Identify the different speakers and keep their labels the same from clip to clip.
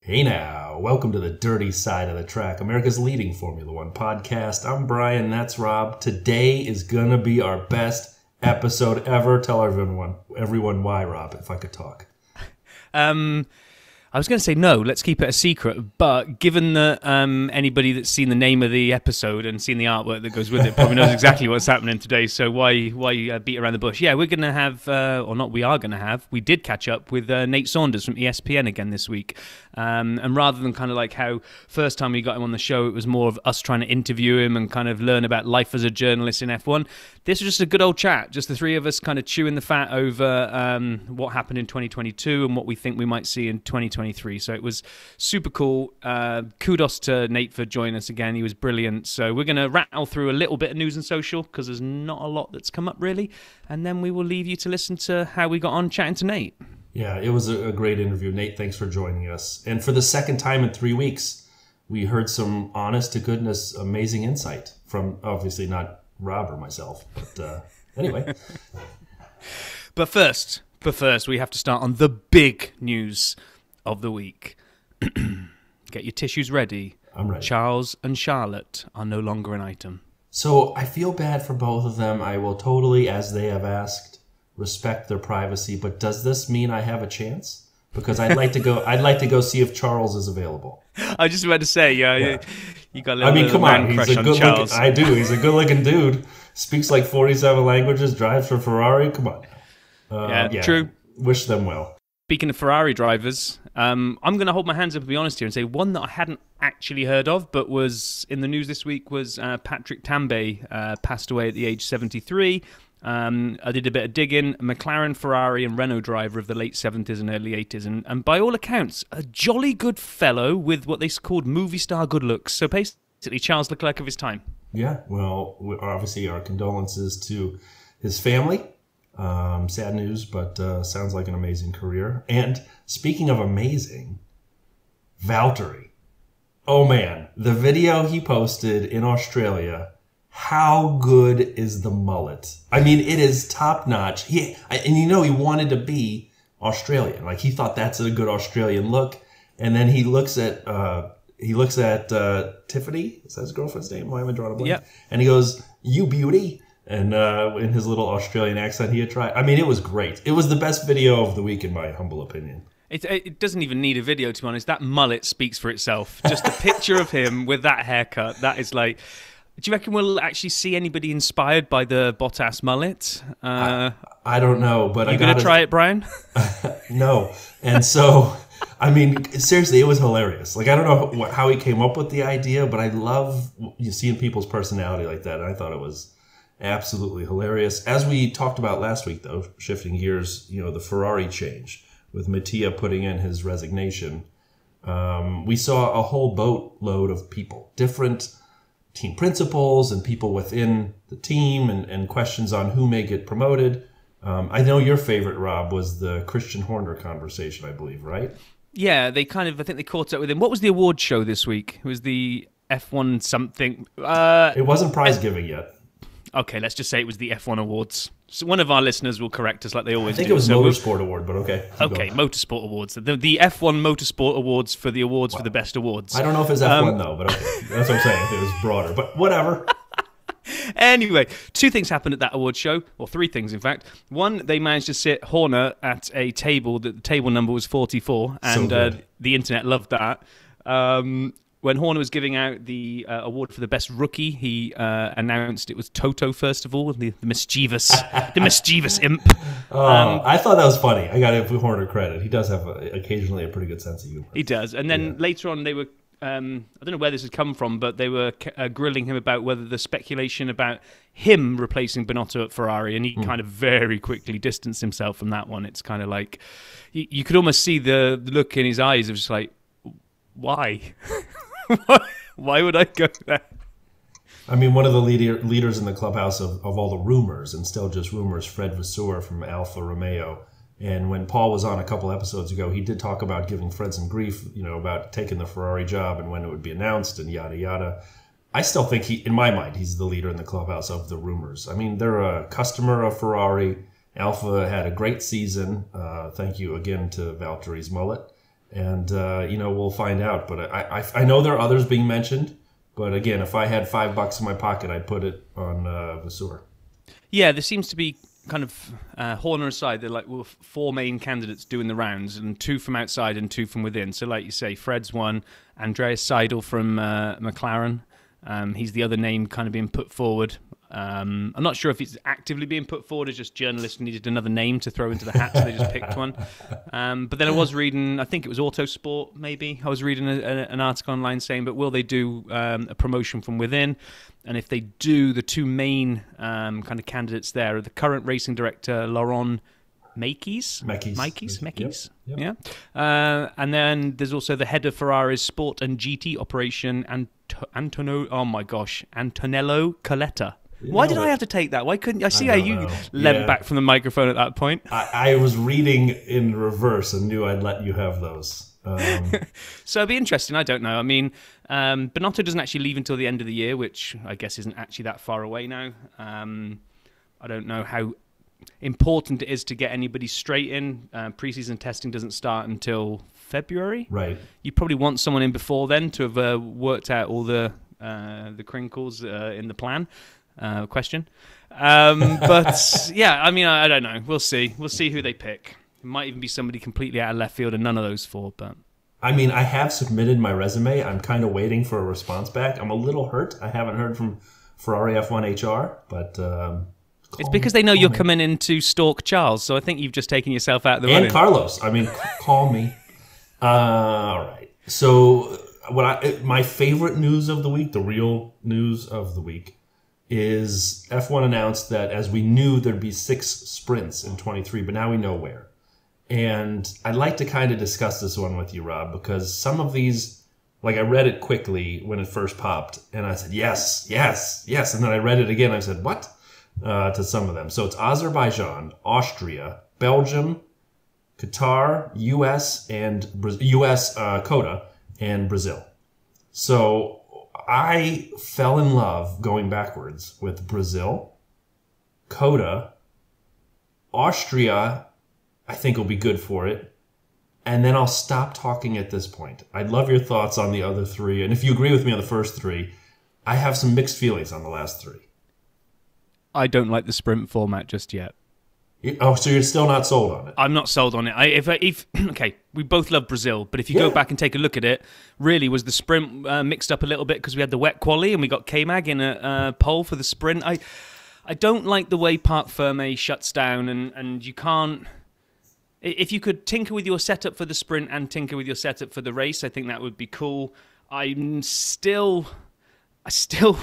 Speaker 1: Hey now, welcome to the dirty side of the track, America's leading Formula One podcast. I'm Brian, that's Rob. Today is gonna be our best episode ever. Tell everyone why, Rob, if I could talk.
Speaker 2: I was going to say no, let's keep it a secret, but given that anybody that's seen the name of the episode and seen the artwork that goes with it probably knows exactly what's happening today, so why beat around the bush? Yeah, we're going to have, we did catch up with Nate Saunders from ESPN again this week, and rather than kind of like how first time we got him on the show, it was more of us trying to interview him and kind of learn about life as a journalist in F1, this was just a good old chat, just the three of us kind of chewing the fat over what happened in 2022 and what we think we might see in 2023. So it was super cool. Kudos to Nate for joining us again. He was brilliant. So we're going to rattle through a little bit of news and social because there's not a lot that's come up really. And then we will leave you to listen to how we got on chatting to Nate.
Speaker 1: Yeah, it was a great interview. Nate, thanks for joining us. And for the second time in 3 weeks, we heard some honest to goodness, amazing insight from obviously not Rob or myself. But anyway.
Speaker 2: But first, we have to start on the big news of the week. Get your tissues ready.
Speaker 1: I'm ready.
Speaker 2: Charles and Charlotte are no longer an item.
Speaker 1: So I feel bad for both of them. I will totally, as they have asked, respect their privacy. But does this mean I have a chance? Because I'd like to go. I'd like to go see if Charles is available.
Speaker 2: I was just about to say, yeah. You got a little
Speaker 1: come on,
Speaker 2: man crush
Speaker 1: he's a
Speaker 2: on
Speaker 1: good
Speaker 2: Charles.
Speaker 1: I do. He's a good-looking dude. Speaks like 47 languages. Drives for Ferrari. Come on.
Speaker 2: Yeah, true.
Speaker 1: Wish them well.
Speaker 2: Speaking of Ferrari drivers, I'm going to hold my hands up and be honest here and say one that I hadn't actually heard of but was in the news this week was Patrick Tambay passed away at the age 73. I did a bit of digging. McLaren, Ferrari and Renault driver of the late 70s and early 80s. And by all accounts, a jolly good fellow with what they called movie star good looks. So basically, Charles Leclerc of his time.
Speaker 1: Yeah, well, obviously our condolences to his family. Sad news, but sounds like an amazing career. And speaking of amazing, Valtteri. Oh man, the video he posted in Australia, how good is the mullet? I mean, it is top notch. He wanted to be Australian. Like he thought that's a good Australian look. And then he looks at Tiffany. Is that his girlfriend's name? Why am I drawing a blank?
Speaker 2: Yeah.
Speaker 1: And he goes, "You beauty." And in his little Australian accent he had tried. I mean, it was great. It was the best video of the week, in my humble opinion.
Speaker 2: It doesn't even need a video, to be honest. That mullet speaks for itself. Just a picture of him with that haircut. That is like... Do you reckon we'll actually see anybody inspired by the Bottas mullet?
Speaker 1: I don't know, but
Speaker 2: you going to try it, Brian?
Speaker 1: No. And so... I mean, seriously, it was hilarious. Like, I don't know how he came up with the idea, but I love seeing people's personality like that. And I thought it was... absolutely hilarious. As we talked about last week, though, shifting gears, the Ferrari change with Mattia putting in his resignation, we saw a whole boatload of people, different team principals and people within the team and questions on who may get promoted. I know your favorite, Rob, was the Christian Horner conversation, I believe, right?
Speaker 2: Yeah, I think they caught up with him. What was the award show this week? It was the F1 something.
Speaker 1: It wasn't prize giving yet.
Speaker 2: Okay, let's just say it was the F1 Awards. So one of our listeners will correct us like they always do.
Speaker 1: I think it was Motorsport Award, but okay.
Speaker 2: Okay, Motorsport Awards. The F1 Motorsport Awards for the awards for the best awards.
Speaker 1: I don't know if it's F1 though, but okay. That's what I'm saying. If it was broader, but whatever.
Speaker 2: Anyway, two things happened at that award show, or three things in fact. One, they managed to sit Horner at a table, the table number was 44, and the internet loved that. When Horner was giving out the award for the best rookie, he announced it was Toto first of all, the mischievous imp.
Speaker 1: I thought that was funny. I got to give Horner credit. He does have occasionally a pretty good sense of humor.
Speaker 2: He does. And then later on, they were I don't know where this has come from, but they were grilling him about whether the speculation about him replacing Binotto at Ferrari, and he kind of very quickly distanced himself from that one. It's kind of like you could almost see the look in his eyes of just like, why? Why would I go there?
Speaker 1: I mean, one of the leaders in the clubhouse of all the rumors, and still just rumors, Fred Vasseur from Alfa Romeo. And when Paul was on a couple episodes ago, he did talk about giving Fred some grief, about taking the Ferrari job and when it would be announced and yada, yada. I still think in my mind, he's the leader in the clubhouse of the rumors. I mean, they're a customer of Ferrari. Alfa had a great season. Thank you again to Valtteri's mullet. And, we'll find out. But I know there are others being mentioned. But again, if I had $5 in my pocket, I'd put it on Vasseur.
Speaker 2: Yeah, there seems to be kind of Horner aside, there are four main candidates doing the rounds, and two from outside and two from within. So, like you say, Fred's one, Andreas Seidel from McLaren. He's the other name kind of being put forward. I'm not sure if it's actively being put forward, or just journalists needed another name to throw into the hat, so they just picked one. But then I was reading, I think it was Autosport, maybe. I was reading an article online saying, but will they do a promotion from within? And if they do, the two main kind of candidates there are the current racing director, Laurent Mekies. Yep. Yeah. And then there's also the head of Ferrari's sport and GT operation, Antonello Coletta. Why did I have to take that? Why couldn't I see how you leant back from the microphone at that point?
Speaker 1: I was reading in reverse and knew I'd let you have those.
Speaker 2: So it'd be interesting. I don't know. I mean, Binotto doesn't actually leave until the end of the year, which I guess isn't actually that far away now. I don't know how important it is to get anybody straight in. Preseason testing doesn't start until February.
Speaker 1: Right.
Speaker 2: You probably want someone in before then to have worked out all the crinkles in the plan. Question. But yeah, I mean, I don't know. We'll see. We'll see who they pick. It might even be somebody completely out of left field and none of those four. But
Speaker 1: I mean, I have submitted my resume. I'm kind of waiting for a response back. I'm a little hurt. I haven't heard from Ferrari F1 HR, but
Speaker 2: it's because they know you're coming in to stalk Charles. So I think you've just taken yourself out of the running.
Speaker 1: And Carlos. I mean, call me. All right. So my favorite news of the week, the real news of the week, is F1 announced that, as we knew, there'd be 6 sprints in 23, but now we know where. And I'd like to kind of discuss this one with you, Rob, because some of these, like, I read it quickly when it first popped, and I said, yes, yes, yes. And then I read it again, and I said, what? To some of them. So it's Azerbaijan, Austria, Belgium, Qatar, US, COTA, and Brazil. So I fell in love, going backwards, with Brazil, COTA, Austria, I think will be good for it, and then I'll stop talking at this point. I'd love your thoughts on the other 3, and if you agree with me on the first 3, I have some mixed feelings on the last 3.
Speaker 2: I don't like the sprint format just yet.
Speaker 1: Oh, so you're still not sold on it?
Speaker 2: I'm not sold on it. Okay, we both love Brazil, but if you go back and take a look at it, really was the sprint mixed up a little bit because we had the wet quali and we got K-Mag in a pole for the sprint. I don't like the way Parc Fermé shuts down, and you can't. If you could tinker with your setup for the sprint and tinker with your setup for the race, I think that would be cool. I still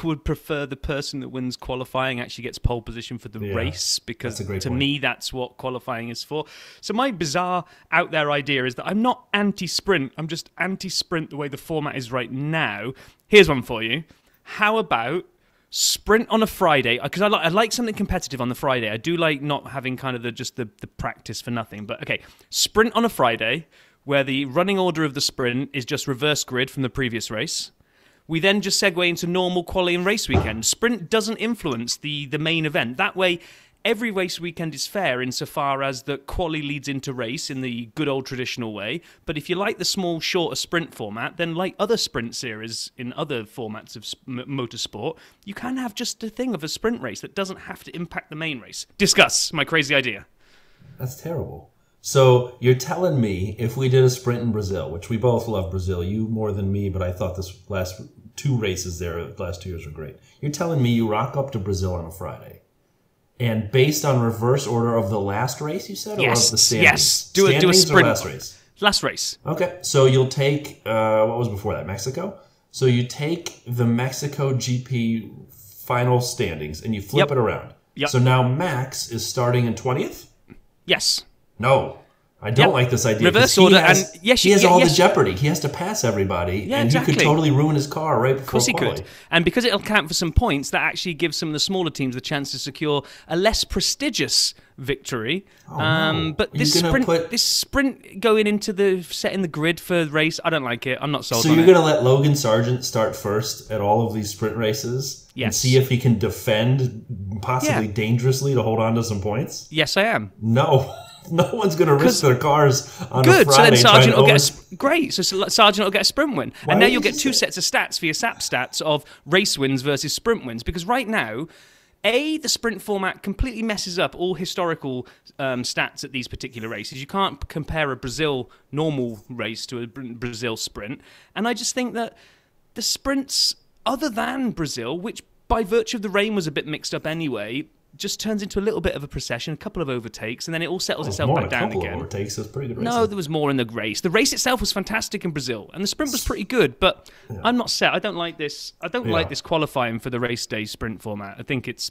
Speaker 2: would prefer the person that wins qualifying actually gets pole position for the race, because to me that's what qualifying is for. So my bizarre out there idea is that I'm not anti-sprint, I'm just anti-sprint the way the format is right now. Here's one for you. How about sprint on a Friday? Because I like something competitive on the Friday. I do like not having kind of the practice for nothing. But okay, sprint on a Friday where the running order of the sprint is just reverse grid from the previous race. We then just segue into normal quali and race weekend. Sprint doesn't influence the main event. That way, every race weekend is fair insofar as the quali leads into race in the good old traditional way. But if you like the small, shorter sprint format, then like other sprint series in other formats of motorsport, you can have just a thing of a sprint race that doesn't have to impact the main race. Discuss my crazy idea.
Speaker 1: That's terrible. So you're telling me if we did a sprint in Brazil, which we both love Brazil, you more than me, but I thought this last 2 races there, the last 2 years were great. You're telling me you rock up to Brazil on a Friday, and based on reverse order of the last race, you said, or of the standings?
Speaker 2: Yes, do a sprint.
Speaker 1: Or last race?
Speaker 2: Last race.
Speaker 1: Okay, so you'll take, what was before that, Mexico? So you take the Mexico GP final standings and you flip it around.
Speaker 2: Yep.
Speaker 1: So now Max is starting in 20th?
Speaker 2: Yes.
Speaker 1: No, I don't like this idea.
Speaker 2: Reverse order,
Speaker 1: he has all the jeopardy. He has to pass everybody, and he could totally ruin his car right before
Speaker 2: Of course he could. And because it'll count for some points, that actually gives some of the smaller teams the chance to secure a less prestigious victory.
Speaker 1: No.
Speaker 2: But this sprint going into setting the grid for the race, I don't like it. I'm not sold on it.
Speaker 1: So you're going to let Logan Sargent start first at all of these sprint races?
Speaker 2: Yes.
Speaker 1: And see if he can defend possibly dangerously to hold on to some points?
Speaker 2: Yes, I am.
Speaker 1: No. No one's going to risk their cars on a
Speaker 2: Good. So
Speaker 1: Friday.
Speaker 2: then Sargent will get
Speaker 1: great.
Speaker 2: So Sargent will get a sprint win, and now you'll get two sets of stats for your SAP stats of race wins versus sprint wins. Because right now, the sprint format completely messes up all historical stats at these particular races. You can't compare a Brazil normal race to a Brazil sprint, and I just think that the sprints, other than Brazil, which by virtue of the rain was a bit mixed up anyway, just turns into a little bit of a procession, a couple of overtakes, and then it all settles itself back down again.
Speaker 1: A couple of overtakes, that's pretty good racing.
Speaker 2: No, there was more in the race. The race itself was fantastic in Brazil, and the sprint was pretty good, but I'm not set. I don't like this. I don't like this qualifying for the race day sprint format. I think it's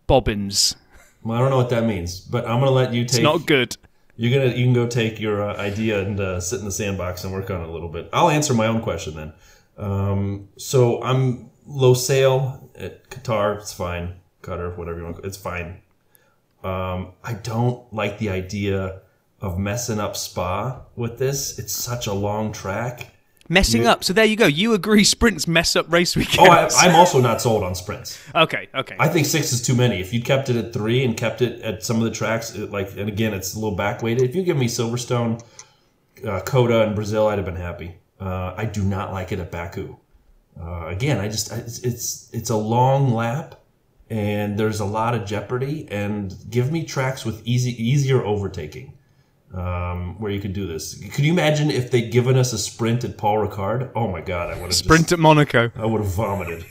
Speaker 2: bobbins.
Speaker 1: Well, I don't know what that means, but I'm going to let you take...
Speaker 2: It's not good.
Speaker 1: You can go take your idea and sit in the sandbox and work on it a little bit. I'll answer my own question then. So I'm low sail at Qatar. It's fine. Qatar, whatever you want. It's fine. I don't like the idea of messing up Spa with this. It's such a long track.
Speaker 2: Messing up. So there you go. You agree sprints mess up race weekends.
Speaker 1: I'm also not sold on sprints.
Speaker 2: Okay.
Speaker 1: I think 6 is too many. If you kept it at 3 and kept it at some of the tracks, and again, it's a little back weighted. If you give me Silverstone, Coda, and Brazil, I'd have been happy. I do not like it at Baku. Again, it's a long lap, and there's a lot of jeopardy. And give me tracks with easier overtaking, where you could do this. Could you imagine if they'd given us a sprint at Paul Ricard? Oh my God, I would have
Speaker 2: sprint at Monaco.
Speaker 1: I would have vomited.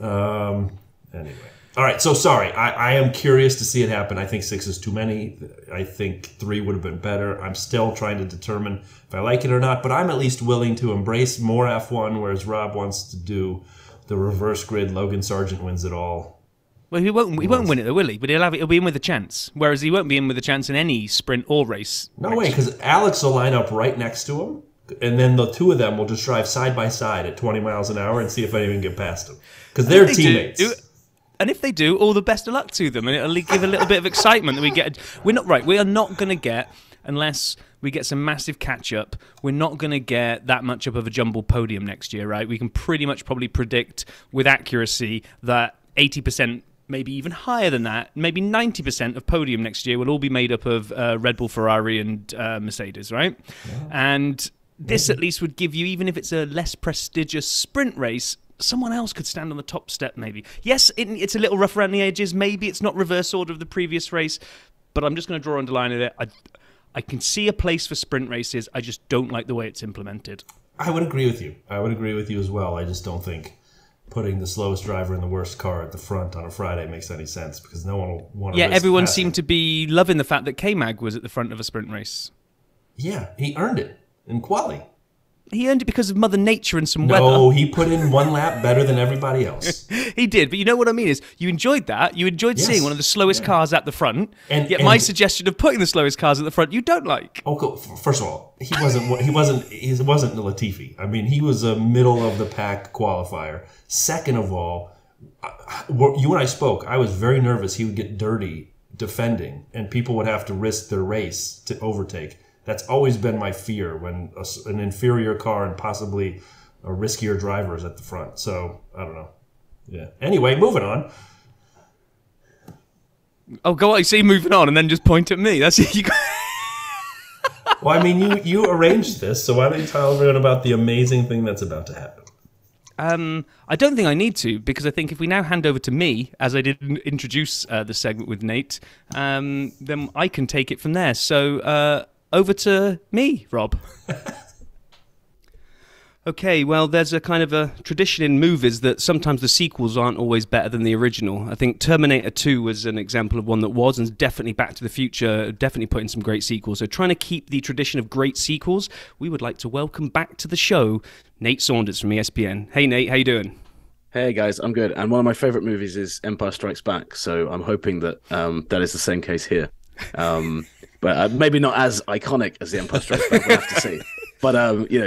Speaker 1: Anyway. All right, so sorry. I am curious to see it happen. I think 6 is too many. I think 3 would have been better. I'm still trying to determine if I like it or not, but I'm at least willing to embrace more F1, whereas Rob wants to do the reverse grid. Logan Sargent wins it all.
Speaker 2: Well, he won't win it, though, will he? But he'll be in with a chance, whereas he won't be in with a chance in any sprint or race.
Speaker 1: No way, because Alex will line up right next to him, and then the two of them will just drive side by side at 20 miles an hour and see if anyone can get past them. Because they're teammates.
Speaker 2: And if they do, all the best of luck to them, and it'll give a little bit of excitement that we get. We are not going to get, unless we get some massive catch-up, we're not going to get that much up of a jumble podium next year, right? We can pretty much probably predict with accuracy that 80%, maybe even higher than that, maybe 90% of podium next year will all be made up of Red Bull, Ferrari, and Mercedes, right? Yeah. And this at least would give you, even if it's a less prestigious sprint race, someone else could stand on the top step, maybe. Yes, it's a little rough around the edges. Maybe it's not reverse order of the previous race, but I'm just going to draw a line at it. I can see a place for sprint races. I just don't like the way it's implemented.
Speaker 1: I would agree with you. I would agree with you as well. I just don't think putting the slowest driver in the worst car at the front on a Friday makes any sense, because no one will want to risk
Speaker 2: everyone
Speaker 1: passing.
Speaker 2: Seemed to be loving the fact that K-Mag was at the front of a sprint race.
Speaker 1: Yeah, he earned it in quali.
Speaker 2: He earned it because of Mother Nature and some weather.
Speaker 1: No, he put in one lap better than everybody else.
Speaker 2: He did, but you know what I mean is you enjoyed that. You enjoyed seeing one of the slowest cars at the front. Yet my suggestion of putting the slowest cars at the front, you don't like.
Speaker 1: Okay, first of all, he wasn't the Latifi. I mean, he was a middle of the pack qualifier. Second of all, you and I spoke. I was very nervous he would get dirty defending, and people would have to risk their race to overtake. That's always been my fear when an inferior car and possibly a riskier driver is at the front. So, I don't know. Yeah. Anyway, moving on.
Speaker 2: Oh, go on. You say moving on and then just point at me. That's it.
Speaker 1: Well, I mean, you arranged this, so why don't you tell everyone about the amazing thing that's about to happen?
Speaker 2: I don't think I need to, because I think if we now hand over to me, as I did introduce the segment with Nate, then I can take it from there. So, over to me, Rob. Okay, well, there's a kind of a tradition in movies that sometimes the sequels aren't always better than the original. I think Terminator 2 was an example of one that was, and definitely Back to the Future definitely put in some great sequels. So trying to keep the tradition of great sequels, we would like to welcome back to the show Nate Saunders from ESPN. Hey, Nate, how you doing?
Speaker 3: Hey guys, I'm good. And one of my favourite movies is Empire Strikes Back, so I'm hoping that that is the same case here. But maybe not as iconic as The Empire Strikes Back, we'll have to see. But,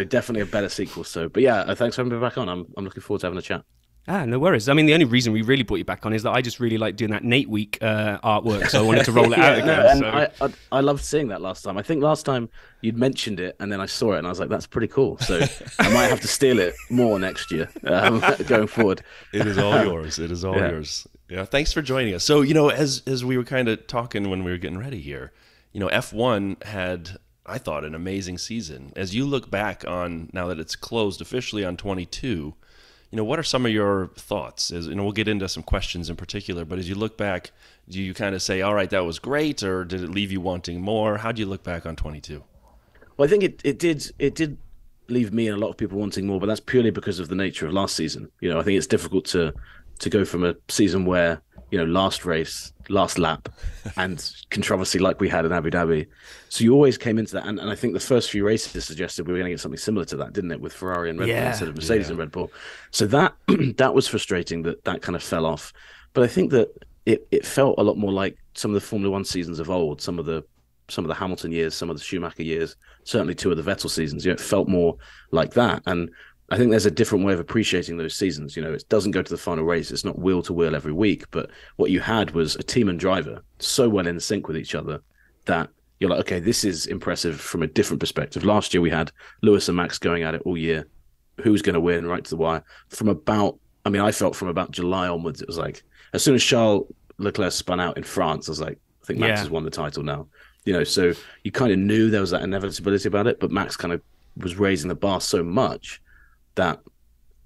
Speaker 3: definitely a better sequel. So, but yeah, thanks for having me back on. I'm looking forward to having a chat.
Speaker 2: No worries. I mean, the only reason we really brought you back on is that I just really like doing that Nate Week artwork, so I wanted to roll it out again.
Speaker 3: And I loved seeing that last time. I think last time you'd mentioned it, and then I saw it, and I was like, that's pretty cool. So I might have to steal it more next year going forward.
Speaker 4: It is all yours. It is all yours. Yeah, thanks for joining us. So, as we were kind of talking when we were getting ready here, F1 had, I thought, an amazing season. As you look back on, now that it's closed officially on 22, what are some of your thoughts? We'll get into some questions in particular, but as you look back, do you kind of say, all right, that was great, or did it leave you wanting more? How do you look back on 22?
Speaker 3: Well, I think it did leave me and a lot of people wanting more, but that's purely because of the nature of last season. I think it's difficult to go from a season where, last race, last lap, and controversy like we had in Abu Dhabi. So you always came into that, and I think the first few races suggested we were going to get something similar to that, didn't it, with Ferrari and Red Bull instead of Mercedes and Red Bull. So that that was frustrating that kind of fell off. But I think that it felt a lot more like some of the Formula One seasons of old, some of the Hamilton years, some of the Schumacher years, certainly 2 of the Vettel seasons. It felt more like that. And I think there's a different way of appreciating those seasons. It doesn't go to the final race. It's not wheel to wheel every week. But what you had was a team and driver so well in sync with each other that you're like, okay, this is impressive from a different perspective. Last year we had Lewis and Max going at it all year. Who's going to win right to the wire? I felt from about July onwards, it was like, as soon as Charles Leclerc spun out in France, I was like, I think Max has won the title now. So you kind of knew there was that inevitability about it, but Max kind of was raising the bar so much that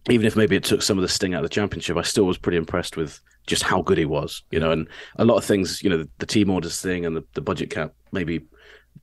Speaker 3: even if maybe it took some of the sting out of the championship, I still was pretty impressed with just how good he was, and a lot of things, the team orders thing and the budget cap maybe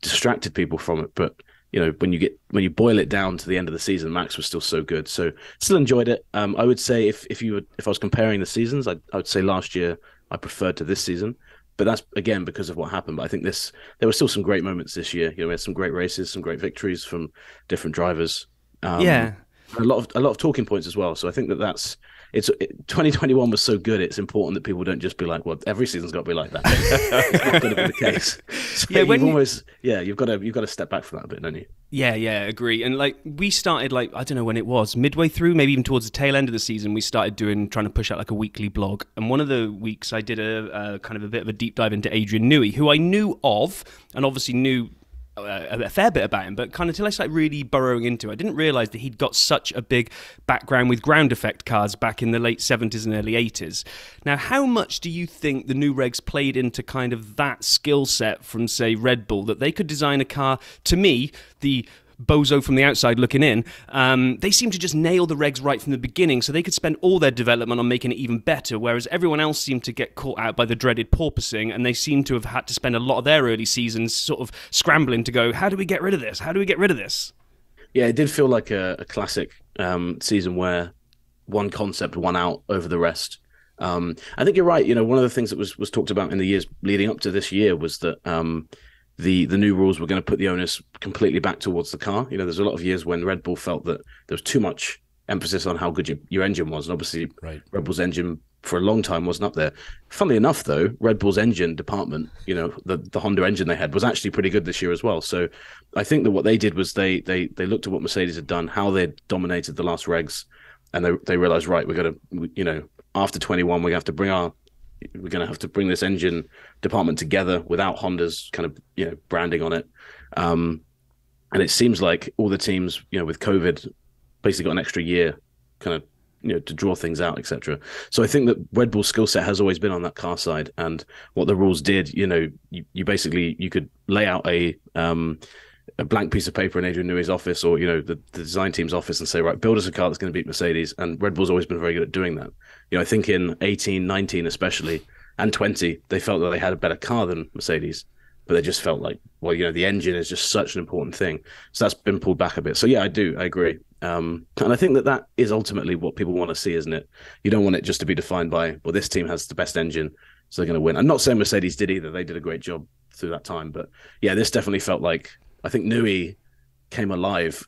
Speaker 3: distracted people from it. But, when you boil it down to the end of the season, Max was still so good. So still enjoyed it. I would say if I was comparing the seasons, I would say last year I preferred to this season. But that's, again, because of what happened. But I think there were still some great moments this year. We had some great races, some great victories from different drivers. A lot of talking points as well. So I think that's 2021 was so good. It's important that people don't just be like, well, every season's got to be like that. It's not going to be the case. So you've got to step back from that a bit, don't you?
Speaker 2: Yeah, agree. And we started I don't know when it was, midway through, maybe even towards the tail end of the season, we started trying to push out a weekly blog. And one of the weeks I did a kind of a bit of a deep dive into Adrian Newey, who I knew of and obviously knew a fair bit about him, but kind of till I started really burrowing into it, I didn't realise that he'd got such a big background with ground effect cars back in the late 70s and early 80s. Now, how much do you think the new regs played into kind of that skill set from, say, Red Bull, that they could design a car, to me, the bozo from the outside looking in, they seem to just nail the regs right from the beginning, so they could spend all their development on making it even better, whereas everyone else seemed to get caught out by the dreaded porpoising, and they seem to have had to spend a lot of their early seasons sort of scrambling to go, how do we get rid of this? How do we get rid of this?
Speaker 3: Yeah, it did feel like a classic season where one concept won out over the rest. I think you're right. One of the things that was talked about in the years leading up to this year was that the new rules were going to put the onus completely back towards the car. There's a lot of years when Red Bull felt that there was too much emphasis on how good your engine was. And obviously, Red Bull's engine for a long time wasn't up there. Funnily enough, though, Red Bull's engine department, the Honda engine they had, was actually pretty good this year as well. So I think that what they did was they looked at what Mercedes had done, how they'd dominated the last regs, and they realized, right, we're going to, after 21, we're going to have to bring this engine department together without Honda's kind of, branding on it. And it seems like all the teams, with COVID, basically got an extra year kind of, to draw things out, etc. So I think that Red Bull's skill set has always been on that car side. And what the rules did, you basically, you could lay out a blank piece of paper in Adrian Newey's office or, the design team's office and say, right, build us a car that's going to beat Mercedes. And Red Bull's always been very good at doing that. I think in 18, 19 especially, and 20, they felt that they had a better car than Mercedes, but they just felt like, well, the engine is just such an important thing. So that's been pulled back a bit. So yeah, I agree. And I think that is ultimately what people want to see, isn't it? You don't want it just to be defined by, well, this team has the best engine, so they're going to win. I'm not saying Mercedes did either. They did a great job through that time. But yeah, this definitely felt like, I think Newey came alive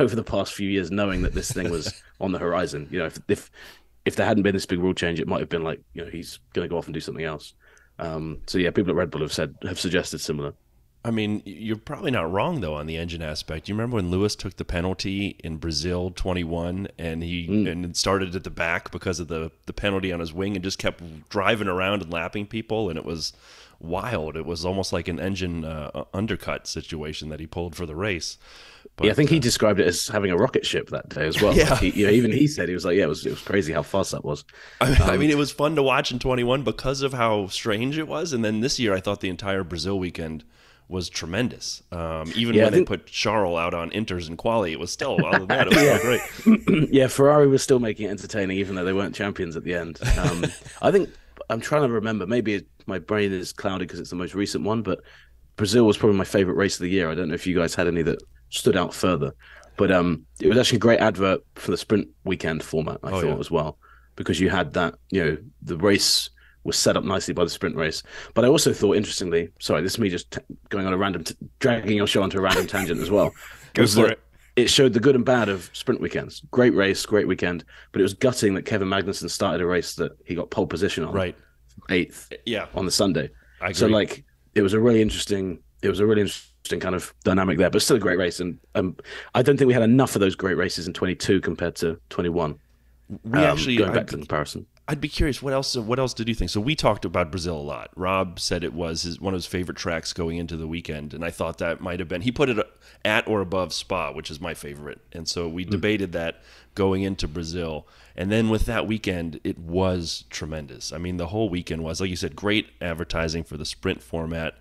Speaker 3: over the past few years, knowing that this thing was on the horizon. If there hadn't been this big rule change, it might have been like, he's going to go off and do something else. So yeah, people at Red Bull have suggested similar.
Speaker 4: I mean, you're probably not wrong though on the engine aspect. You remember when Lewis took the penalty in Brazil 21, and and started at the back because of the penalty on his wing, and just kept driving around and lapping people, and it was wild. It was almost like an engine undercut situation that he pulled for the race. But,
Speaker 3: yeah, I think he described it as having a rocket ship that day as well. Yeah, like even he said, he was like, yeah, it was crazy how fast that was.
Speaker 4: I mean, it was fun to watch in 21 because of how strange it was, and then this year I thought the entire Brazil weekend was tremendous. Even when they put Charles out on inters and quali, it was still, other than that, it was still great.
Speaker 3: Yeah, Ferrari was still making it entertaining, even though they weren't champions at the end. I think, I'm trying to remember, maybe my brain is clouded because it's the most recent one, but Brazil was probably my favorite race of the year. I don't know if you guys had any that stood out further, but it was actually a great advert for the sprint weekend format, I thought, as well, because you had that, the race was set up nicely by the sprint race. But I also thought, interestingly, sorry, this is me just going on a random, dragging your show onto a random tangent as well.
Speaker 2: Go for it.
Speaker 3: It showed the good and bad of sprint weekends. Great race, great weekend, but it was gutting that Kevin Magnussen started a race that he got pole position on,
Speaker 4: right,
Speaker 3: 8th, on the Sunday.
Speaker 4: I agree.
Speaker 3: So like, it was a really interesting kind of dynamic there, but still a great race. And I don't think we had enough of those great races in 22 compared to 21.
Speaker 4: We actually
Speaker 3: going back to the comparison.
Speaker 4: I'd be curious, what else did you think? So we talked about Brazil a lot. Rob said it was one of his favorite tracks going into the weekend, and I thought that might have been, he put it at or above Spa, which is my favorite. And so we debated that going into Brazil. And then with that weekend, it was tremendous. I mean, the whole weekend was, like you said, great advertising for the sprint format.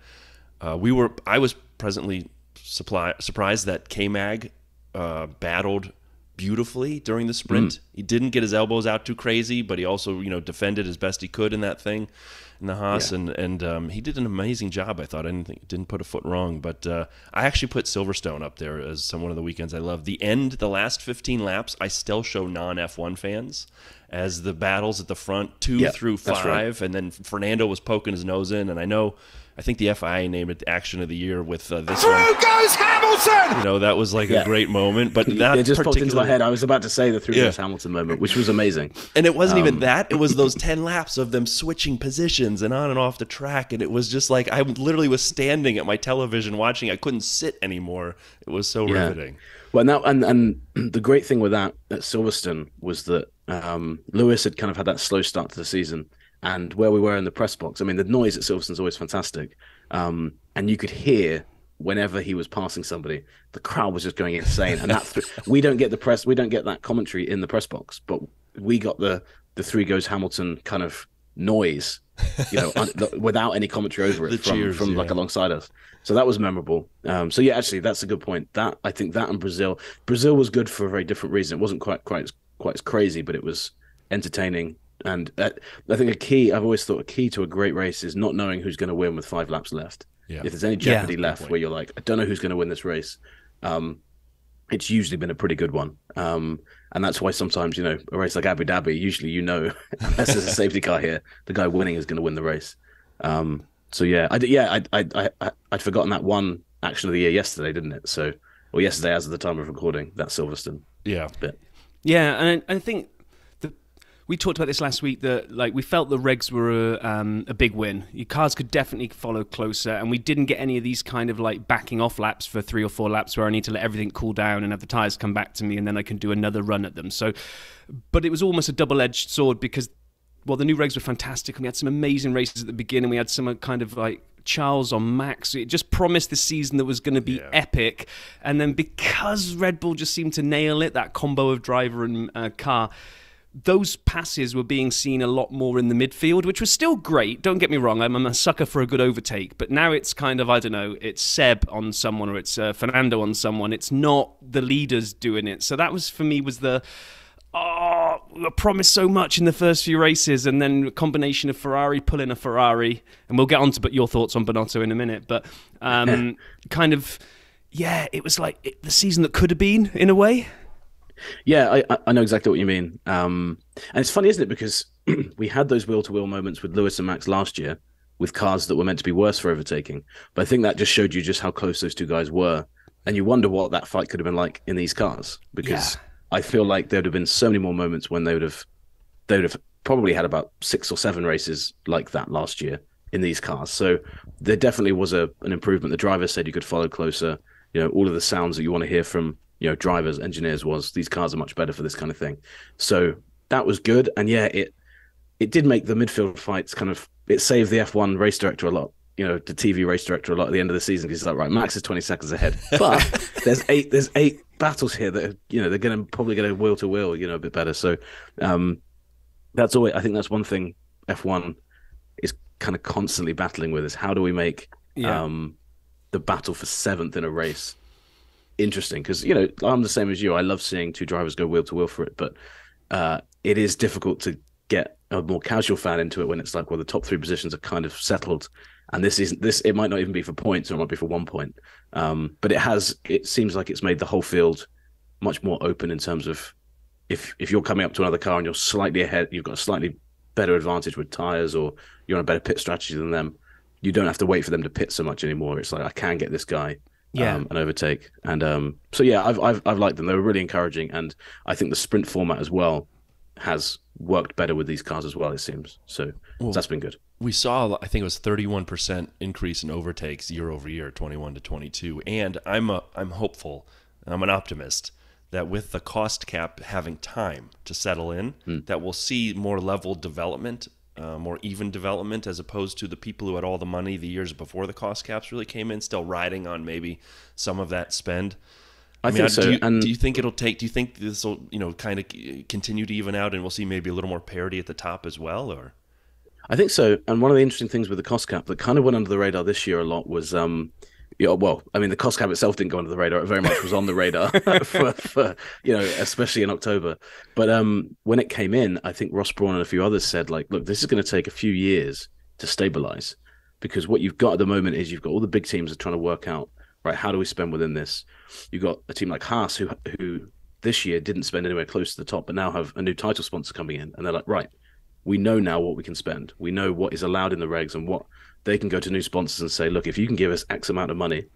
Speaker 4: I was pleasantly surprised that K-Mag battled beautifully during the sprint. He didn't get his elbows out too crazy, but he also, defended as best he could in that thing, in the Haas, and he did an amazing job. I thought. I didn't put a foot wrong, but I actually put Silverstone up there as one of the weekends I love. The last 15 laps, I still show non-F1 fans as the battles at the front, 2 through 5, right. And then Fernando was poking his nose in, and I think the FIA named it Action of the Year with this
Speaker 5: Through
Speaker 4: one.
Speaker 5: goes Hamilton!
Speaker 4: That was like a great moment. But that
Speaker 3: it just popped into my head. I was about to say the through goes Hamilton moment, which was amazing.
Speaker 4: And it wasn't even that. It was those 10 laps of them switching positions and on and off the track. And it was just like, I literally was standing at my television watching. I couldn't sit anymore. It was so riveting.
Speaker 3: Well, now, and the great thing with that at Silverstone was that Lewis had kind of had that slow start to the season. And where we were in the press box, I mean, the noise at Silverstone is always fantastic. And you could hear whenever he was passing somebody, the crowd was just going insane. And we don't get that commentary in the press box, but we got the three goes Hamilton kind of noise, without any commentary over it from like alongside us. So that was memorable. So yeah, actually, that's a good point. I think that and Brazil was good for a very different reason. It wasn't quite as crazy, but it was entertaining. And I think I've always thought a key to a great race is not knowing who's going to win with 5 laps left. Yeah. If there's any jeopardy left where you're like, I don't know who's going to win this race, it's usually been a pretty good one. And that's why sometimes, a race like Abu Dhabi, usually, unless there's a safety car here, the guy winning is going to win the race. So yeah, I'd forgotten that one Action of the Year yesterday, didn't it? Or yesterday as of the time of recording, that Silverstone.
Speaker 4: Yeah.
Speaker 3: Bit.
Speaker 2: Yeah, and I think we talked about this last week, that we felt the regs were a big win. Your cars could definitely follow closer, and we didn't get any of these kind of backing off laps for 3 or 4 laps where I need to let everything cool down and have the tyres come back to me, and then I can do another run at them. But it was almost a double-edged sword because, the new regs were fantastic, and we had some amazing races at the beginning. We had some kind of Charles on Max. It just promised the season that was going to be epic, and then because Red Bull just seemed to nail it, that combo of driver and car, those passes were being seen a lot more in the midfield, which was still great. Don't get me wrong, I'm a sucker for a good overtake. But now it's kind of, I don't know, it's Seb on someone or it's Fernando on someone. It's not the leaders doing it. So that was, for me, was I promised so much in the first few races, and then a combination of Ferrari pulling a Ferrari, and we'll get on to your thoughts on Bonotto in a minute. But it was like the season that could have been, in a way.
Speaker 3: Yeah, I know exactly what you mean. And it's funny, isn't it? Because we had those wheel-to-wheel moments with Lewis and Max last year with cars that were meant to be worse for overtaking. But I think that just showed you just how close those two guys were. And you wonder what that fight could have been like in these cars. Because I feel like there would have been so many more moments when they would have probably had about 6 or 7 races like that last year in these cars. So there definitely was an improvement. The driver said you could follow closer. All of the sounds that you want to hear from drivers, engineers, was these cars are much better for this kind of thing. So that was good. And yeah, it did make the midfield fights it saved the F1 race director a lot, the TV race director a lot at the end of the season. He's like, right, Max is 20 seconds ahead, but there's eight battles here that they're probably going to wheel to wheel, a bit better. So that's always, I think that's one thing F1 is kind of constantly battling with, is how do we make the battle for 7th in a race interesting, because you know I'm the same as you. I love seeing two drivers go wheel to wheel for it, but it is difficult to get a more casual fan into it when it's like, well, the top 3 positions are kind of settled, and it might not even be for points, or it might be for 1 point. But it seems like it's made the whole field much more open in terms of if you're coming up to another car and you're slightly ahead, you've got a slightly better advantage with tires, or you're on a better pit strategy than them, you don't have to wait for them to pit so much anymore. It's like, I can get this guy and overtake. And so yeah, I've liked them. They were really encouraging, and I think the sprint format as well has worked better with these cars as well, it seems. So that's been good.
Speaker 4: We saw, I think it was 31% increase in overtakes year over year, 21 to 22. And I'm hopeful, I'm an optimist, that with the cost cap having time to settle in, that we'll see more level development, more even development, as opposed to the people who had all the money the years before the cost caps really came in, still riding on maybe some of that spend.
Speaker 3: I think so.
Speaker 4: Do you think it'll take? Do you think this will, kind of continue to even out, and we'll see maybe a little more parity at the top as well? Or
Speaker 3: I think so. And one of the interesting things with the cost cap that kind of went under the radar this year a lot was, the cost cap itself didn't go under the radar. It very much was on the radar for especially in October. But when it came in, I think Ross Brawn and a few others said, like, look, this is going to take a few years to stabilize, because what you've got at the moment is you've got all the big teams are trying to work out, right, how do we spend within this? You've got a team like Haas who this year didn't spend anywhere close to the top, but now have a new title sponsor coming in. And they're like, right, we know now what we can spend. We know what is allowed in the regs, and what they can go to new sponsors and say, look, if you can give us X amount of money,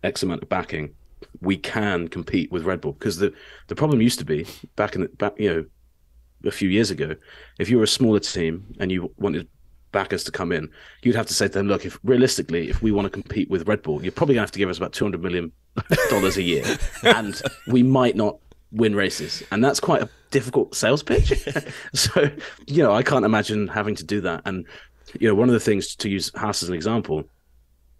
Speaker 3: X amount of backing, we can compete with Red Bull. Because the problem used to be back a few years ago, if you were a smaller team and you wanted backers to come in, you'd have to say to them, look, if we want to compete with Red Bull, you're probably going to have to give us about $200 million a year, and we might not win races. And that's quite a difficult sales pitch. So, I can't imagine having to do that. And, one of the things, to use Haas as an example,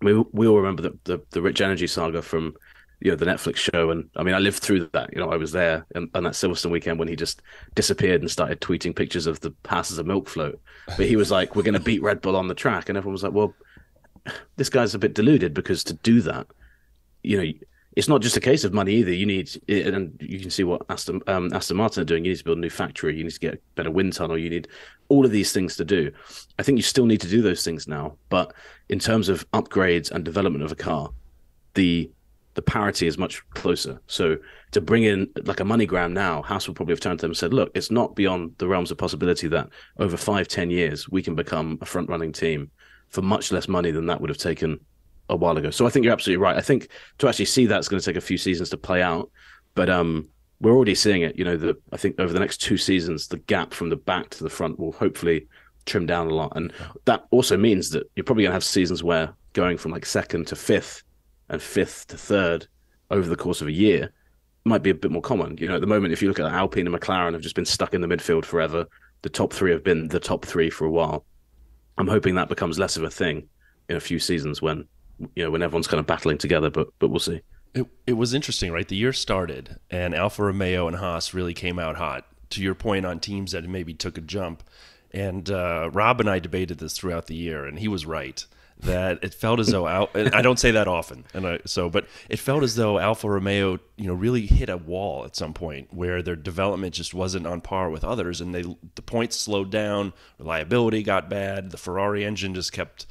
Speaker 3: we all remember the Rich Energy saga from, the Netflix show. And I mean, I lived through that. I was there on that Silverstone weekend when he just disappeared and started tweeting pictures of the Haas as a milk float. But he was like, we're going to beat Red Bull on the track. And everyone was like, well, this guy's a bit deluded, because to do that, it's not just a case of money either. You need, and you can see what Aston Martin are doing. You need to build a new factory. You need to get a better wind tunnel. You need all of these things to do. I think you still need to do those things now. But in terms of upgrades and development of a car, the parity is much closer. So to bring in like a MoneyGram now, Haas will probably have turned to them and said, look, it's not beyond the realms of possibility that over 5-10 years, we can become a front-running team for much less money than that would have taken a while ago. So I think you're absolutely right. I think to actually see that's going to take a few seasons to play out, but we're already seeing it. I think over the next 2 seasons, the gap from the back to the front will hopefully trim down a lot. And that also means that you're probably going to have seasons where going from like 2nd to 5th and 5th to 3rd over the course of a year might be a bit more common. At the moment, if you look at Alpine and McLaren have just been stuck in the midfield forever. The top 3 have been the top 3 for a while. I'm hoping that becomes less of a thing in a few seasons when everyone's kind of battling together, but we'll see.
Speaker 4: It was interesting, right? The year started, and Alfa Romeo and Haas really came out hot. To your point on teams that maybe took a jump, and Rob and I debated this throughout the year, and he was right that it felt as though and I don't say that often, but it felt as though Alfa Romeo, really hit a wall at some point where their development just wasn't on par with others, and the points slowed down, reliability got bad, the Ferrari engine just kept.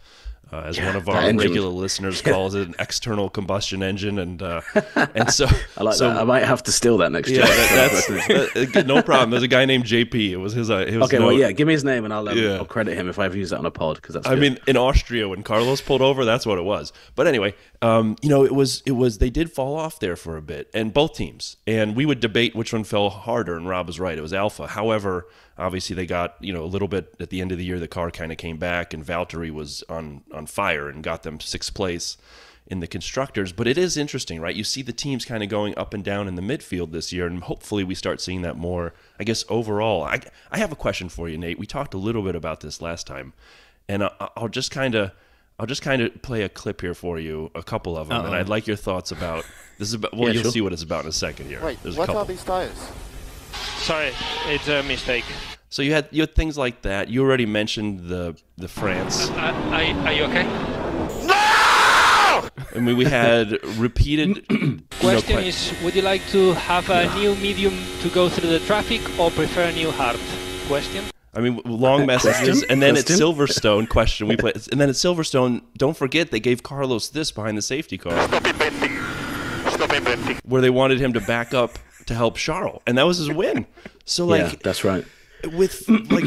Speaker 4: As one of our regular listeners calls it, an external combustion engine, and so
Speaker 3: I like that. I might have to steal that next year.
Speaker 4: That's no problem. There's a guy named JP. It was his.
Speaker 3: Okay, well, give me his name and I'll credit him if I ever use that on a pod, because that's.
Speaker 4: I mean, in Austria when Carlos pulled over, that's what it was. But anyway, it was they did fall off there for a bit, and both teams, and we would debate which one fell harder, and Rob was right. It was Alpha. However, obviously they got a little bit at the end of the year. The car kind of came back, and Valtteri was on fire and got them 6th place in the constructors. But it is interesting, right? You see the teams kind of going up and down in the midfield this year, and hopefully we start seeing that more. I guess overall, I have a question for you, Nate. We talked a little bit about this last time, and I'll just kind of play a clip here for you, a couple of them, and I'd like your thoughts about this. You'll see what it's about in a second here.
Speaker 5: Wait, what are these tires?
Speaker 6: Sorry, it's a mistake.
Speaker 4: So you had things like that. You already mentioned the France.
Speaker 6: Are you okay?
Speaker 5: No!
Speaker 4: I mean, we had repeated.
Speaker 6: Question is, would you like to have a new medium to go through the traffic or prefer a new hard? Question.
Speaker 4: I mean, long messages, and then at Silverstone, question we played, and then at Silverstone, don't forget they gave Carlos this behind the safety car, where they wanted him to back up to help Charles, and that was his win. So, like,
Speaker 3: yeah, that's right.
Speaker 4: With like,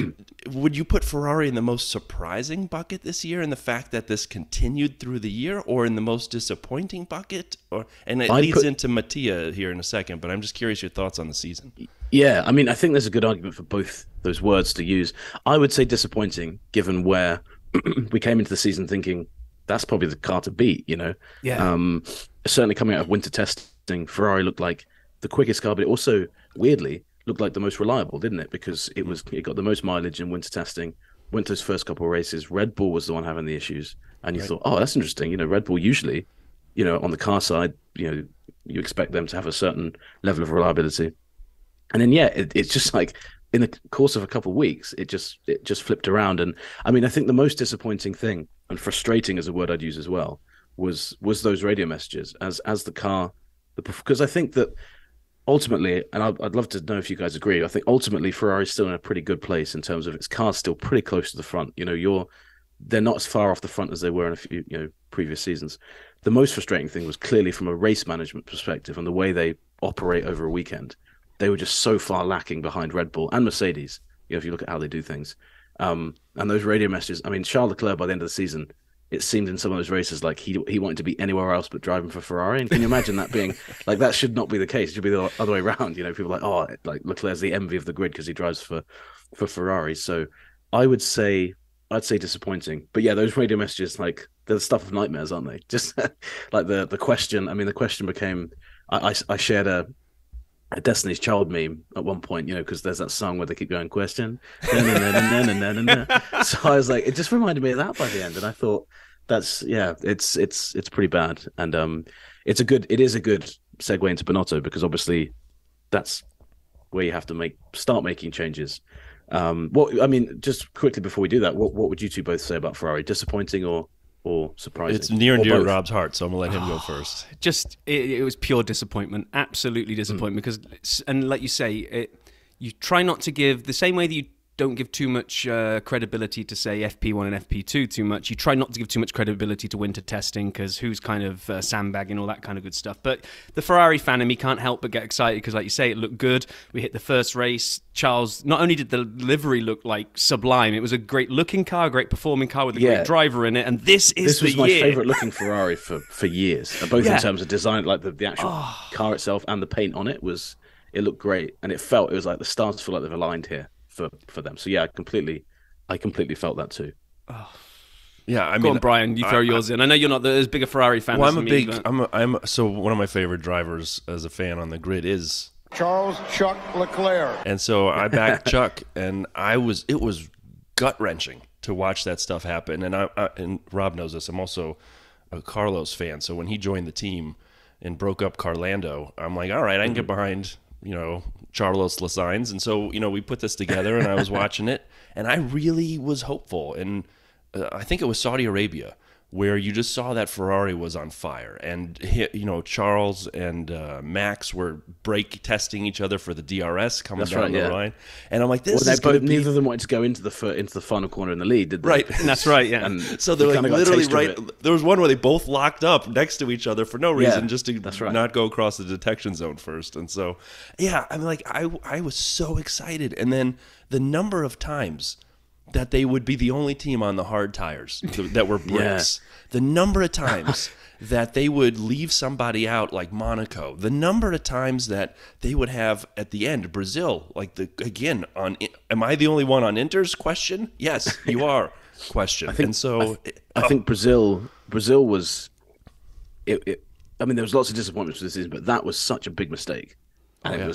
Speaker 4: would you put Ferrari in the most surprising bucket this year, in the fact that this continued through the year, or in the most disappointing bucket? Or and it leads into Mattia here in a second, but I'm just curious your thoughts on the season.
Speaker 3: Yeah, I mean, I think there's a good argument for both those words to use. I would say disappointing, given where we came into the season thinking that's probably the car to beat, you know?
Speaker 2: Yeah.
Speaker 3: Certainly coming out of winter testing, Ferrari looked like the quickest car, but it also, weirdly, looked like the most reliable, didn't it? Because it got the most mileage in winter testing, went those first couple of races. Red Bull was the one having the issues. And you thought, oh, that's interesting. You know, Red Bull usually, you know, on the car side, you know, you expect them to have a certain level of reliability. And then, it's just like in the course of a couple of weeks, it just flipped around. And I mean, I think the most disappointing thing, and frustrating is a word I'd use as well, was those radio messages as the car, because I think that ultimately, and I'd love to know if you guys agree, I think ultimately Ferrari's still in a pretty good place in terms of its car's still pretty close to the front. You know, they're not as far off the front as they were in a few, you know, previous seasons. The most frustrating thing was clearly from a race management perspective and the way they operate over a weekend. They were just so far lacking behind Red Bull and Mercedes, you know, if you look at how they do things. And those radio messages, I mean, Charles Leclerc by the end of the season, it seemed in some of those races like he wanted to be anywhere else but driving for Ferrari. And can you imagine that being like, that should not be the case. It should be the other way around. You know, people are like, oh, like Leclerc's the envy of the grid because he drives for Ferrari. So I'd say disappointing. But yeah, those radio messages, like, they're the stuff of nightmares, aren't they? Just like the question. I mean, the question became, I shared a Destiny's Child meme at one point, you know, because there's that song where they keep going question. So I was like, it just reminded me of that by the end, and I thought it's pretty bad, and it is a good segue into Binotto, because obviously that's where you have to start making changes. I mean, just quickly before we do that, what would you two both say about Ferrari? Disappointing or surprising?
Speaker 4: It's near and dear to Rob's heart, so I'm gonna let him go first.
Speaker 2: Just it was pure disappointment, absolutely disappointment. Because, and like you say, you try not to give the same way that you don't give too much credibility to, say, FP1 and FP2 too much. You try not to give too much credibility to winter testing, because who's kind of sandbagging, all that kind of good stuff. But the Ferrari fan in me can't help but get excited, because, like you say, it looked good. We hit the first race. Charles, not only did the livery look like sublime, it was a great looking car, great performing car with a great driver in it. And this was
Speaker 3: my favorite looking Ferrari for years, both in terms of design, like the actual car itself and the paint on it it looked great, and it was like the stars feel like they've aligned here for them. So yeah, I completely felt that too.
Speaker 4: Yeah, I mean,
Speaker 2: go on, Brian, you throw yours in. I know you're not as big a Ferrari fan.
Speaker 4: Well,
Speaker 2: as
Speaker 4: so one of my favorite drivers as a fan on the grid is
Speaker 5: Charles Chuck Leclerc,
Speaker 4: and so I backed Chuck, and it was gut wrenching to watch that stuff happen. And and Rob knows this, I'm also a Carlos fan. So when he joined the team and broke up Carlando, I'm like, all right, I can get behind, you know, Carlos Sainz. And so, you know, we put this together, and I was watching it, and I really was hopeful. And I think it was Saudi Arabia where you just saw that Ferrari was on fire, and you know, Charles and Max were brake testing each other for the DRS coming down the line, and I'm like,
Speaker 3: neither of them wanted to go into the final corner in the lead, did they?
Speaker 4: Right,
Speaker 2: that's right, yeah.
Speaker 3: And
Speaker 4: so they're like literally right. There was one where they both locked up next to each other for no reason, just to not go across the detection zone first. And so, yeah, I'm like, I was so excited, and then the number of times that they would be the only team on the hard tires that were bricks. The number of times that they would leave somebody out, like Monaco. The number of times that they would have at the end, Brazil, like am I the only one on Inter's question? Yes, you are. Question. I think Brazil was. I mean, there was lots of disappointments for this season, but that was such a big mistake, and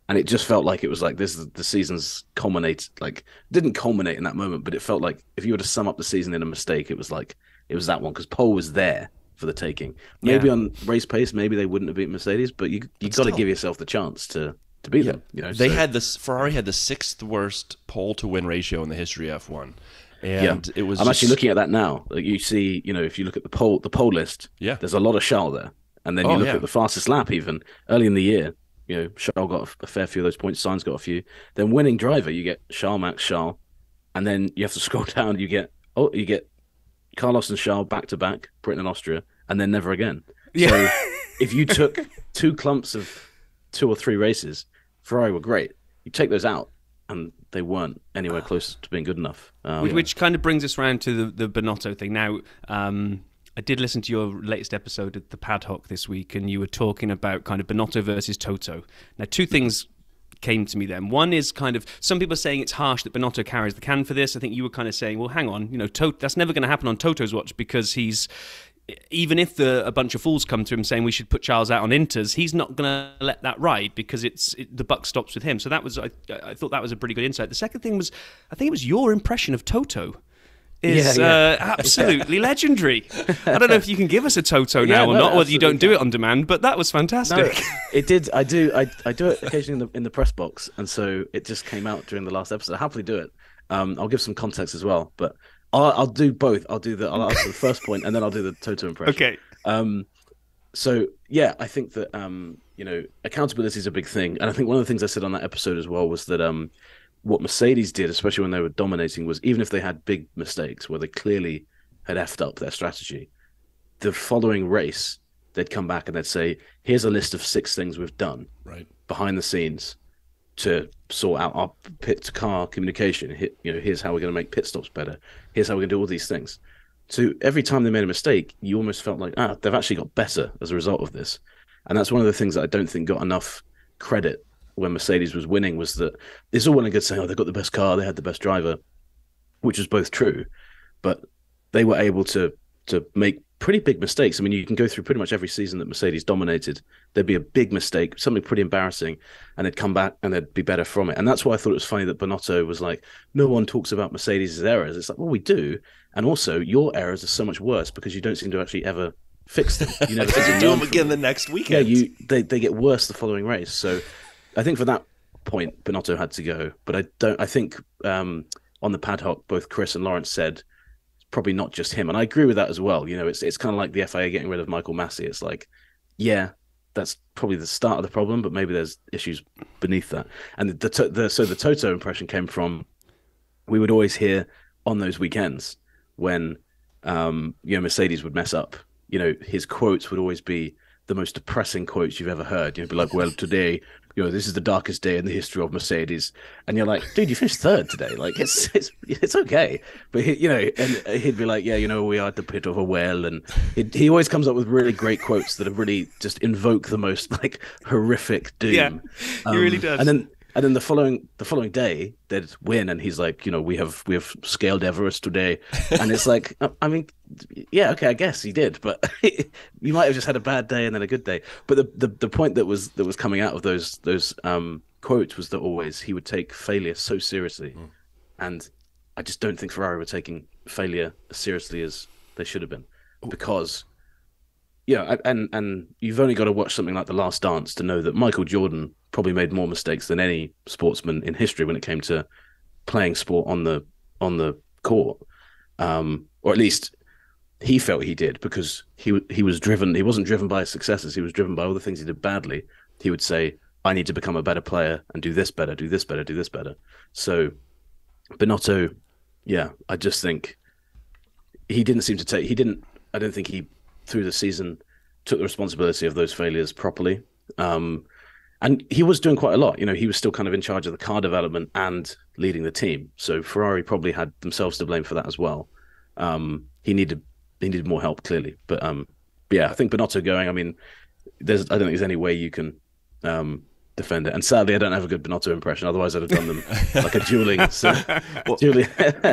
Speaker 4: And it just felt like it was like the season's culminate. Like, didn't culminate in that moment, but it felt like if you were to sum up the season in a mistake, it was that one, because Pole was there for the taking. Maybe on race pace, maybe they wouldn't have beat Mercedes, but you got to give yourself the chance to beat them. You know, Ferrari had the 6th worst pole to win ratio in the history of F1. And it was.
Speaker 3: I'm actually looking at that now. Like you see, if you look at the pole list, there's a lot of Charles there, and then you look at the fastest lap. Even early in the year, Charles got a fair few of those points. Sainz got a few. Then winning driver, you get Charles, Max, Charles, and then you have to scroll down. You get Carlos and Charles back to back, Britain and Austria, and then never again. Yeah. So if you took 2 clumps of 2 or 3 races, Ferrari were great. You take those out, and they weren't anywhere close to being good enough.
Speaker 2: Which kind of brings us around to the Binotto thing. Now, I did listen to your latest episode at the Paddock this week, and you were talking about kind of Binotto versus Toto. Now, 2 things came to me then. One is kind of, some people are saying it's harsh that Binotto carries the can for this. I think you were kind of saying, well, hang on, that's never going to happen on Toto's watch, because even if a bunch of fools come to him saying we should put Charles out on Inters, he's not going to let that ride, because the buck stops with him. So that was, I thought that was a pretty good insight. The second thing was, I think it was your impression of Toto is absolutely legendary. I don't know if you can give us a Toto now or not, whether you don't do it on demand, but that was fantastic.
Speaker 3: No, it did. I do it occasionally in the press box, and so it just came out during the last episode. I happily do it. I'll give some context as well, but I'll do both. I'll answer the first point, and then I'll do the Toto impression.
Speaker 2: Okay.
Speaker 3: So yeah, I think that accountability is a big thing, and I think one of the things I said on that episode as well was that what Mercedes did, especially when they were dominating, was even if they had big mistakes where they clearly had effed up their strategy, the following race they'd come back and they'd say, "Here's a list of 6 things we've done behind the scenes to sort out our pit to car communication. Here's how we're going to make pit stops better. Here's how we're going to do all these things." So every time they made a mistake, you almost felt like, they've actually got better as a result of this. And that's one of the things that I don't think got enough credit when Mercedes was winning, was that it's all well and good saying, they've got the best car, they had the best driver, which was both true, but they were able to make pretty big mistakes. I mean, you can go through pretty much every season that Mercedes dominated. There'd be a big mistake, something pretty embarrassing, and they'd come back and they'd be better from it. And that's why I thought it was funny that Binotto was like, no one talks about Mercedes' errors. It's like, well, we do. And also, your errors are so much worse because you don't seem to actually ever fix them. You never
Speaker 4: do them again the next weekend.
Speaker 3: Yeah, they get worse the following race. So I think for that point, Binotto had to go. But I think on the Paddock, both Chris and Lawrence said probably not just him, and I agree with that as well. It's kind of like the FIA getting rid of Michael Massey. It's like, yeah, that's probably the start of the problem, but maybe there's issues beneath that. And so the Toto impression came from, we would always hear on those weekends when Mercedes would mess up. His quotes would always be the most depressing quotes you've ever heard. You'd be like, well, today, this is the darkest day in the history of Mercedes. And you're like, dude, you finished 3rd today. Like, it's okay. But, and he'd be like, yeah, we are at the pit of a well. And he always comes up with really great quotes that have really just invoke the most, like, horrific doom.
Speaker 2: Yeah, he really does.
Speaker 3: And then the following day they'd win, and he's like, we have scaled Everest today, and it's like, I mean, yeah, okay, I guess he did, but you might have just had a bad day and then a good day. But the point that was coming out of those quotes was that always he would take failure so seriously, and I just don't think Ferrari were taking failure as seriously as they should have been, because. Yeah, and you've only got to watch something like The Last Dance to know that Michael Jordan probably made more mistakes than any sportsman in history when it came to playing sport on the court, or at least he felt he did, because he was driven. He wasn't driven by his successes. He was driven by all the things he did badly. He would say, "I need to become a better player and do this better, do this better, do this better." So Binotto, yeah, I just think he didn't seem to take. He didn't. I don't think he, through the season, took the responsibility of those failures properly. And he was doing quite a lot. He was still kind of in charge of the car development and leading the team. So Ferrari probably had themselves to blame for that as well. He needed more help, clearly. But yeah, I think Binotto going, I mean, I don't think there's any way you can defend it. And sadly, I don't have a good Binotto impression. Otherwise, I'd have done them like a dueling. Dueling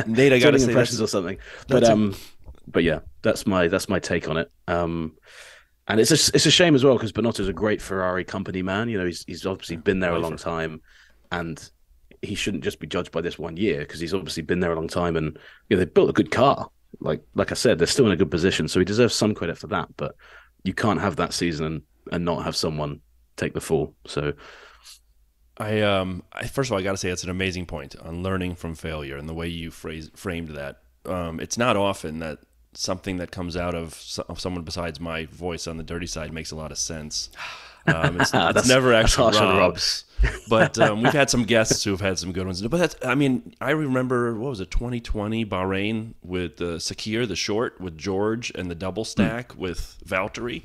Speaker 4: Nate, I got to say
Speaker 3: impressions or something. But yeah, that's my take on it. And it's a shame as well, because Binotto's a great Ferrari company man. He's obviously been there a long time, and he shouldn't just be judged by this one year, because he's obviously been there a long time, and they built a good car. Like I said, they're still in a good position, so he deserves some credit for that. But you can't have that season and not have someone take the fall. So
Speaker 4: First of all, I got to say it's an amazing point on learning from failure and the way you framed that. It's not often that something that comes out of someone besides my voice on the dirty side makes a lot of sense. It's never actually Rob's. But we've had some guests who have had some good ones. But I remember, what was it, 2020 Bahrain with Sakir, the short, with George, and the double stack with Valtteri.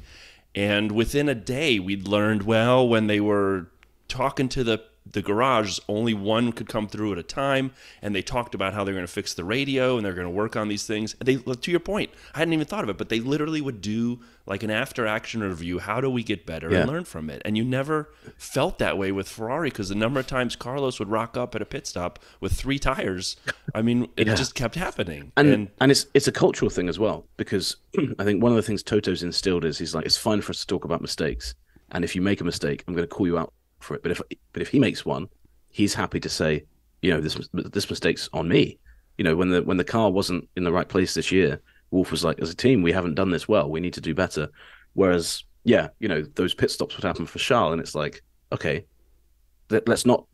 Speaker 4: And within a day, we'd learned, well, when they were talking to the garage, only one could come through at a time, and they talked about how they're going to fix the radio and they're going to work on these things. They, to your point, I hadn't even thought of it, but they literally would do like an after-action review. How do we get better and learn from it? And you never felt that way with Ferrari, because the number of times Carlos would rock up at a pit stop with 3 tires, I mean, it just kept happening.
Speaker 3: And it's a cultural thing as well, because I think one of the things Toto's instilled is he's like, it's fine for us to talk about mistakes, and if you make a mistake, I'm going to call you out for it. But if he makes one, he's happy to say, you know, this mistake's on me. You know, when the car wasn't in the right place this year, Wolf was like, as a team, we haven't done this well. We need to do better. Whereas, you know, those pit stops would happen for Charles, and it's like, okay, it's not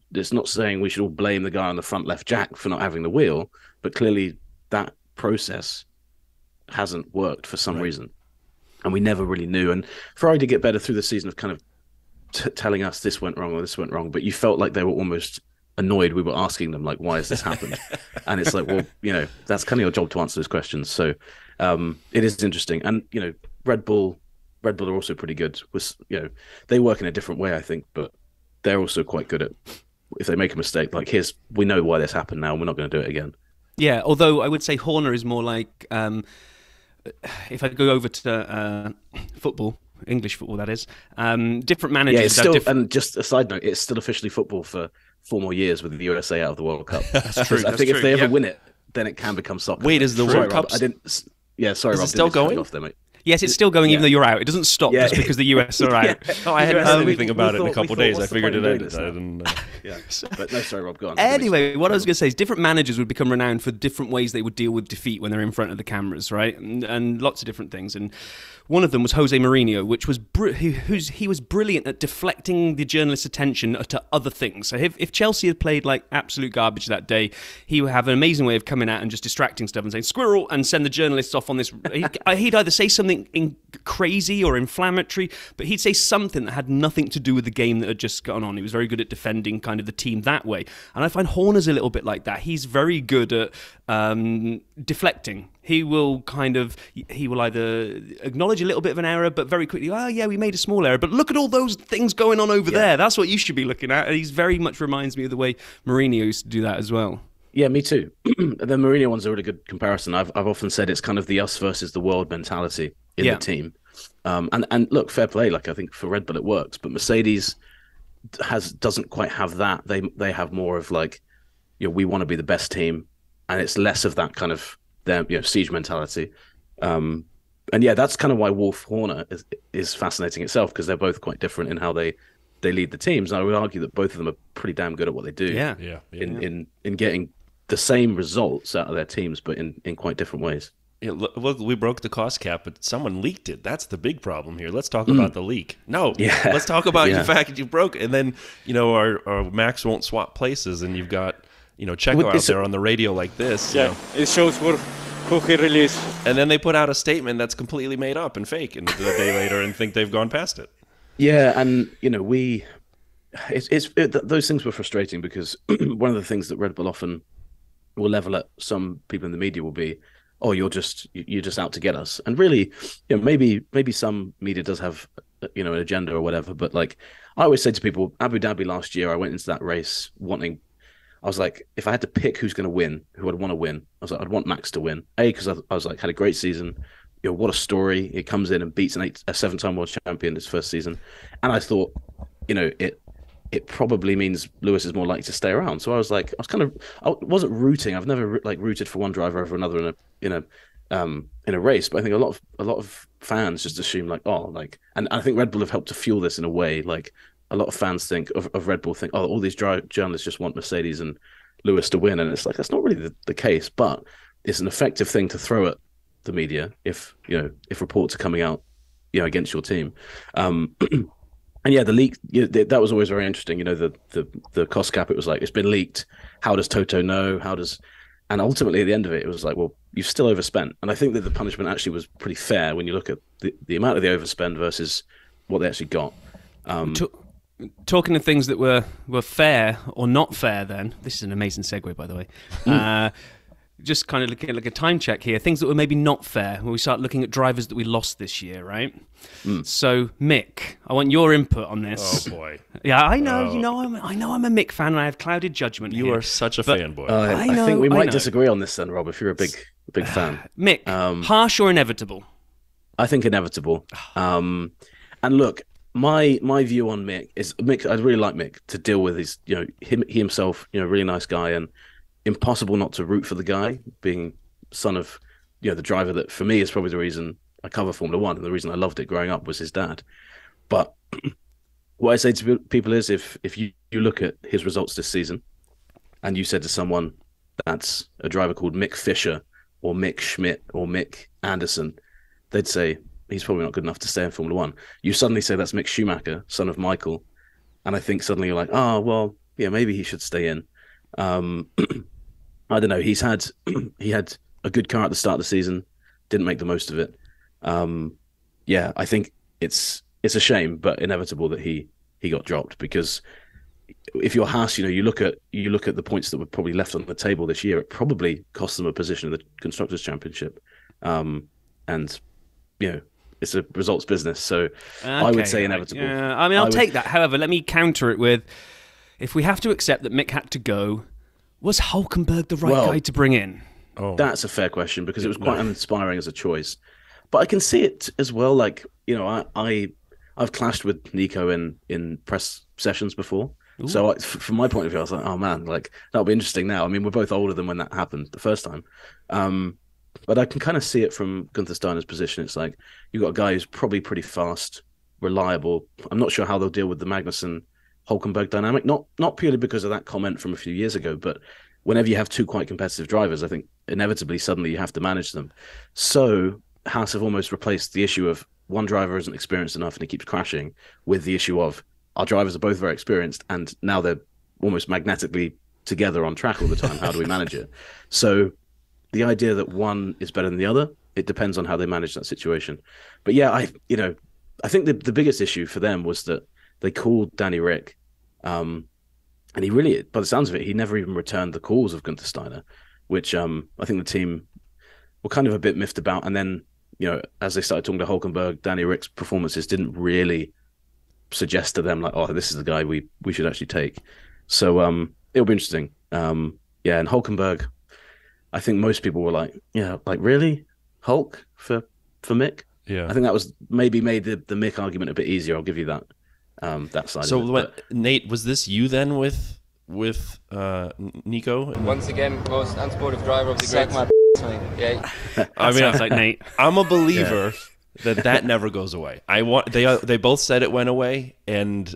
Speaker 3: saying we should all blame the guy on the front left jack for not having the wheel, but clearly that process hasn't worked for some reason, and we never really knew. And Ferrari did get better through the season of kind of telling us this went wrong or this went wrong, but you felt like they were almost annoyed we were asking them, like, why has this happened? And it's like, well, you know, that's kind of your job to answer those questions. So it is interesting. And, you know, Red Bull are also pretty good. You know, they work in a different way, I think, but they're also quite good at, if they make a mistake, like, we know why this happened now, and we're not going to do it again.
Speaker 2: Yeah, although I would say Horner is more like, if I go over to football, English football, that is. Different managers.
Speaker 3: Yeah, it's still, and just a side note, it's still officially football for 4 more years with the USA out of the World Cup.
Speaker 4: That's true.
Speaker 3: I think if they ever win it, then it can become soccer.
Speaker 4: Wait, is the World Cup?
Speaker 3: I didn't. Yeah, sorry,
Speaker 4: Is
Speaker 3: Rob.
Speaker 4: it still going?
Speaker 3: Off there, mate.
Speaker 2: Yes, it's still going, even though you're out. It doesn't stop just because the US are out.
Speaker 4: Oh, I hadn't heard anything about it in a couple of days. I figured it out.
Speaker 3: Yeah, but no, sorry, Rob, go on.
Speaker 2: Anyway, what I was going to say is different managers would become renowned for different ways they would deal with defeat when they're in front of the cameras, right? And lots of different things. And one of them was Jose Mourinho, which was he was brilliant at deflecting the journalists' attention to other things. So if Chelsea had played like absolute garbage that day, he would have an amazing way of coming out and just distracting stuff and saying "squirrel" and send the journalists off on this. He'd either say something crazy or inflammatory, but he'd say something that had nothing to do with the game that had just gone on. He was very good at defending kind of the team that way. And I find Horner's a little bit like that. He's very good at deflecting. He will either acknowledge a little bit of an error, but very quickly, oh yeah, we made a small error, but look at all those things going on over there. That's what you should be looking at. And he's very much reminds me of the way Mourinho used to do that as well.
Speaker 3: Yeah, me too. The Mourinho one's a really good comparison. I've often said it's kind of the us versus the world mentality in the team. And look, fair play. Like, I think for Red Bull it works, but Mercedes doesn't quite have that. They have more of like, you know, we want to be the best team, and it's less of that kind of siege mentality. And yeah, that's kind of why Wolf Horner is fascinating itself, because they're both quite different in how they lead the teams. And I would argue that both of them are pretty damn good at what they do. In getting the same results out of their teams, but in quite different ways.
Speaker 4: Yeah, look, we broke the cost cap, but someone leaked it. That's the big problem here. Let's talk about the leak. Let's talk about the fact that you broke it. And then, you know, our Max won't swap places, and you've got, you know, Checo out there on the radio like this.
Speaker 6: Yeah, it shows who he really is.
Speaker 4: And then they put out a statement that's completely made up and fake, and a day later and think they've gone past it.
Speaker 3: Yeah, and, you know, those things were frustrating, because one of the things that Red Bull often will level at some people in the media will be, oh, you're just out to get us. And really, you know, maybe some media does have, you know, an agenda or whatever. But like, I always say to people, Abu Dhabi last year, I went into that race I was like, if I had to pick who's going to win, who I'd want to win, I was like, I'd want Max to win. Because I was like, had a great season. You know, what a story. He comes in and beats a 7-time world champion his first season. And I thought, you know, it probably means Lewis is more likely to stay around. So I wasn't rooting. I've never rooted for one driver over another in a race. But I think a lot of fans just assume and I think Red Bull have helped to fuel this in a way. Like, a lot of fans think of Red Bull oh, all these journalists just want Mercedes and Lewis to win, and it's like, that's not really the case. But it's an effective thing to throw at the media if reports are coming out, you know, against your team. And yeah, the leak, that was always very interesting. The cost cap, it was like, it's been leaked. How does Toto know? And ultimately at the end of it, it was like, well, you've still overspent. And I think that the punishment actually was pretty fair when you look at the amount of the overspend versus what they actually got.
Speaker 2: Talking of things that were fair or not fair, then this is an amazing segue, by the way. Just kind of looking at like a time check here, things that were maybe not fair when we start looking at drivers that we lost this year, right? So Mick, I want your input on this.
Speaker 4: Oh boy,
Speaker 2: yeah, I know, I know, I'm a Mick fan and I have clouded judgment.
Speaker 4: You are such a fanboy.
Speaker 3: I think we might disagree on this then, Rob. If you're a big fan,
Speaker 2: Mick, harsh or inevitable?
Speaker 3: I think inevitable. And look, my view on Mick is Mick. I really like Mick to deal with his, he himself, really nice guy, and impossible not to root for the guy, being son of, the driver that for me is probably the reason I cover Formula One, and the reason I loved it growing up was his dad. But what I say to people is, if you look at his results this season, and you said to someone that's a driver called Mick Fisher or Mick Schmidt or Mick Anderson, they'd say he's probably not good enough to stay in Formula One. You suddenly say that's Mick Schumacher, son of Michael, and I think suddenly you're like, oh well, yeah, maybe he should stay in. I don't know. He had a good car at the start of the season, didn't make the most of it. Yeah, I think it's a shame, but inevitable that he got dropped, because if you're Haas, you look at the points that were probably left on the table this year, it probably cost them a position in the Constructors' Championship, and it's a results business. So okay, I would say inevitable.
Speaker 2: Yeah, I mean, I'll take that. However, let me counter it with, if we have to accept that Mick had to go, was Hulkenberg the right guy to bring in?
Speaker 3: Oh, that's a fair question, because it was quite uninspiring as a choice. But I can see it as well. Like, I've clashed with Nico in press sessions before. Ooh. So from my point of view, I was like, oh man, like that'll be interesting now. I mean, we're both older than when that happened the first time. But I can kind of see it from Gunther Steiner's position. It's like, you've got a guy who's probably pretty fast, reliable. I'm not sure how they'll deal with the Magnussen Hulkenberg dynamic, not purely because of that comment from a few years ago, but whenever you have two quite competitive drivers, I think inevitably suddenly you have to manage them. So Haas have almost replaced the issue of one driver isn't experienced enough and he keeps crashing with the issue of our drivers are both very experienced and now they're almost magnetically together on track all the time. How do we manage it? So the idea that one is better than the other, it depends on how they manage that situation. But yeah, I think the biggest issue for them was that they called Danny Rick, and he really, by the sounds of it, he never even returned the calls of Gunther Steiner, which I think the team were kind of a bit miffed about. And then, as they started talking to Hulkenberg, Danny Rick's performances didn't really suggest to them like, oh, this is the guy we should actually take. So it'll be interesting. Yeah, and Hulkenberg, I think most people were like, like really? Hulk for Mick? Yeah. I think that was maybe made the Mick argument a bit easier. I'll give you that. That side.
Speaker 4: So,
Speaker 3: of it,
Speaker 4: Nate, was this you then with Nico?
Speaker 7: Once again, most unsportive driver of the great. Yeah.
Speaker 2: I mean, sounds like Nate.
Speaker 4: I'm a believer that never goes away. They both said it went away, and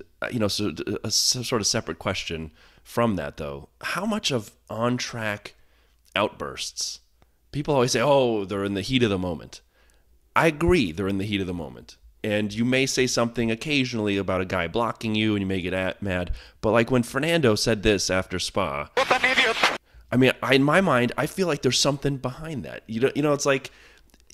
Speaker 4: so a sort of separate question from that though. How much of on-track outbursts? People always say, "Oh, they're in the heat of the moment." I agree, they're in the heat of the moment. And you may say something occasionally about a guy blocking you, and you may get mad. But like when Fernando said this after Spa, what an idiot! I mean, in my mind, I feel like there's something behind that. It's like,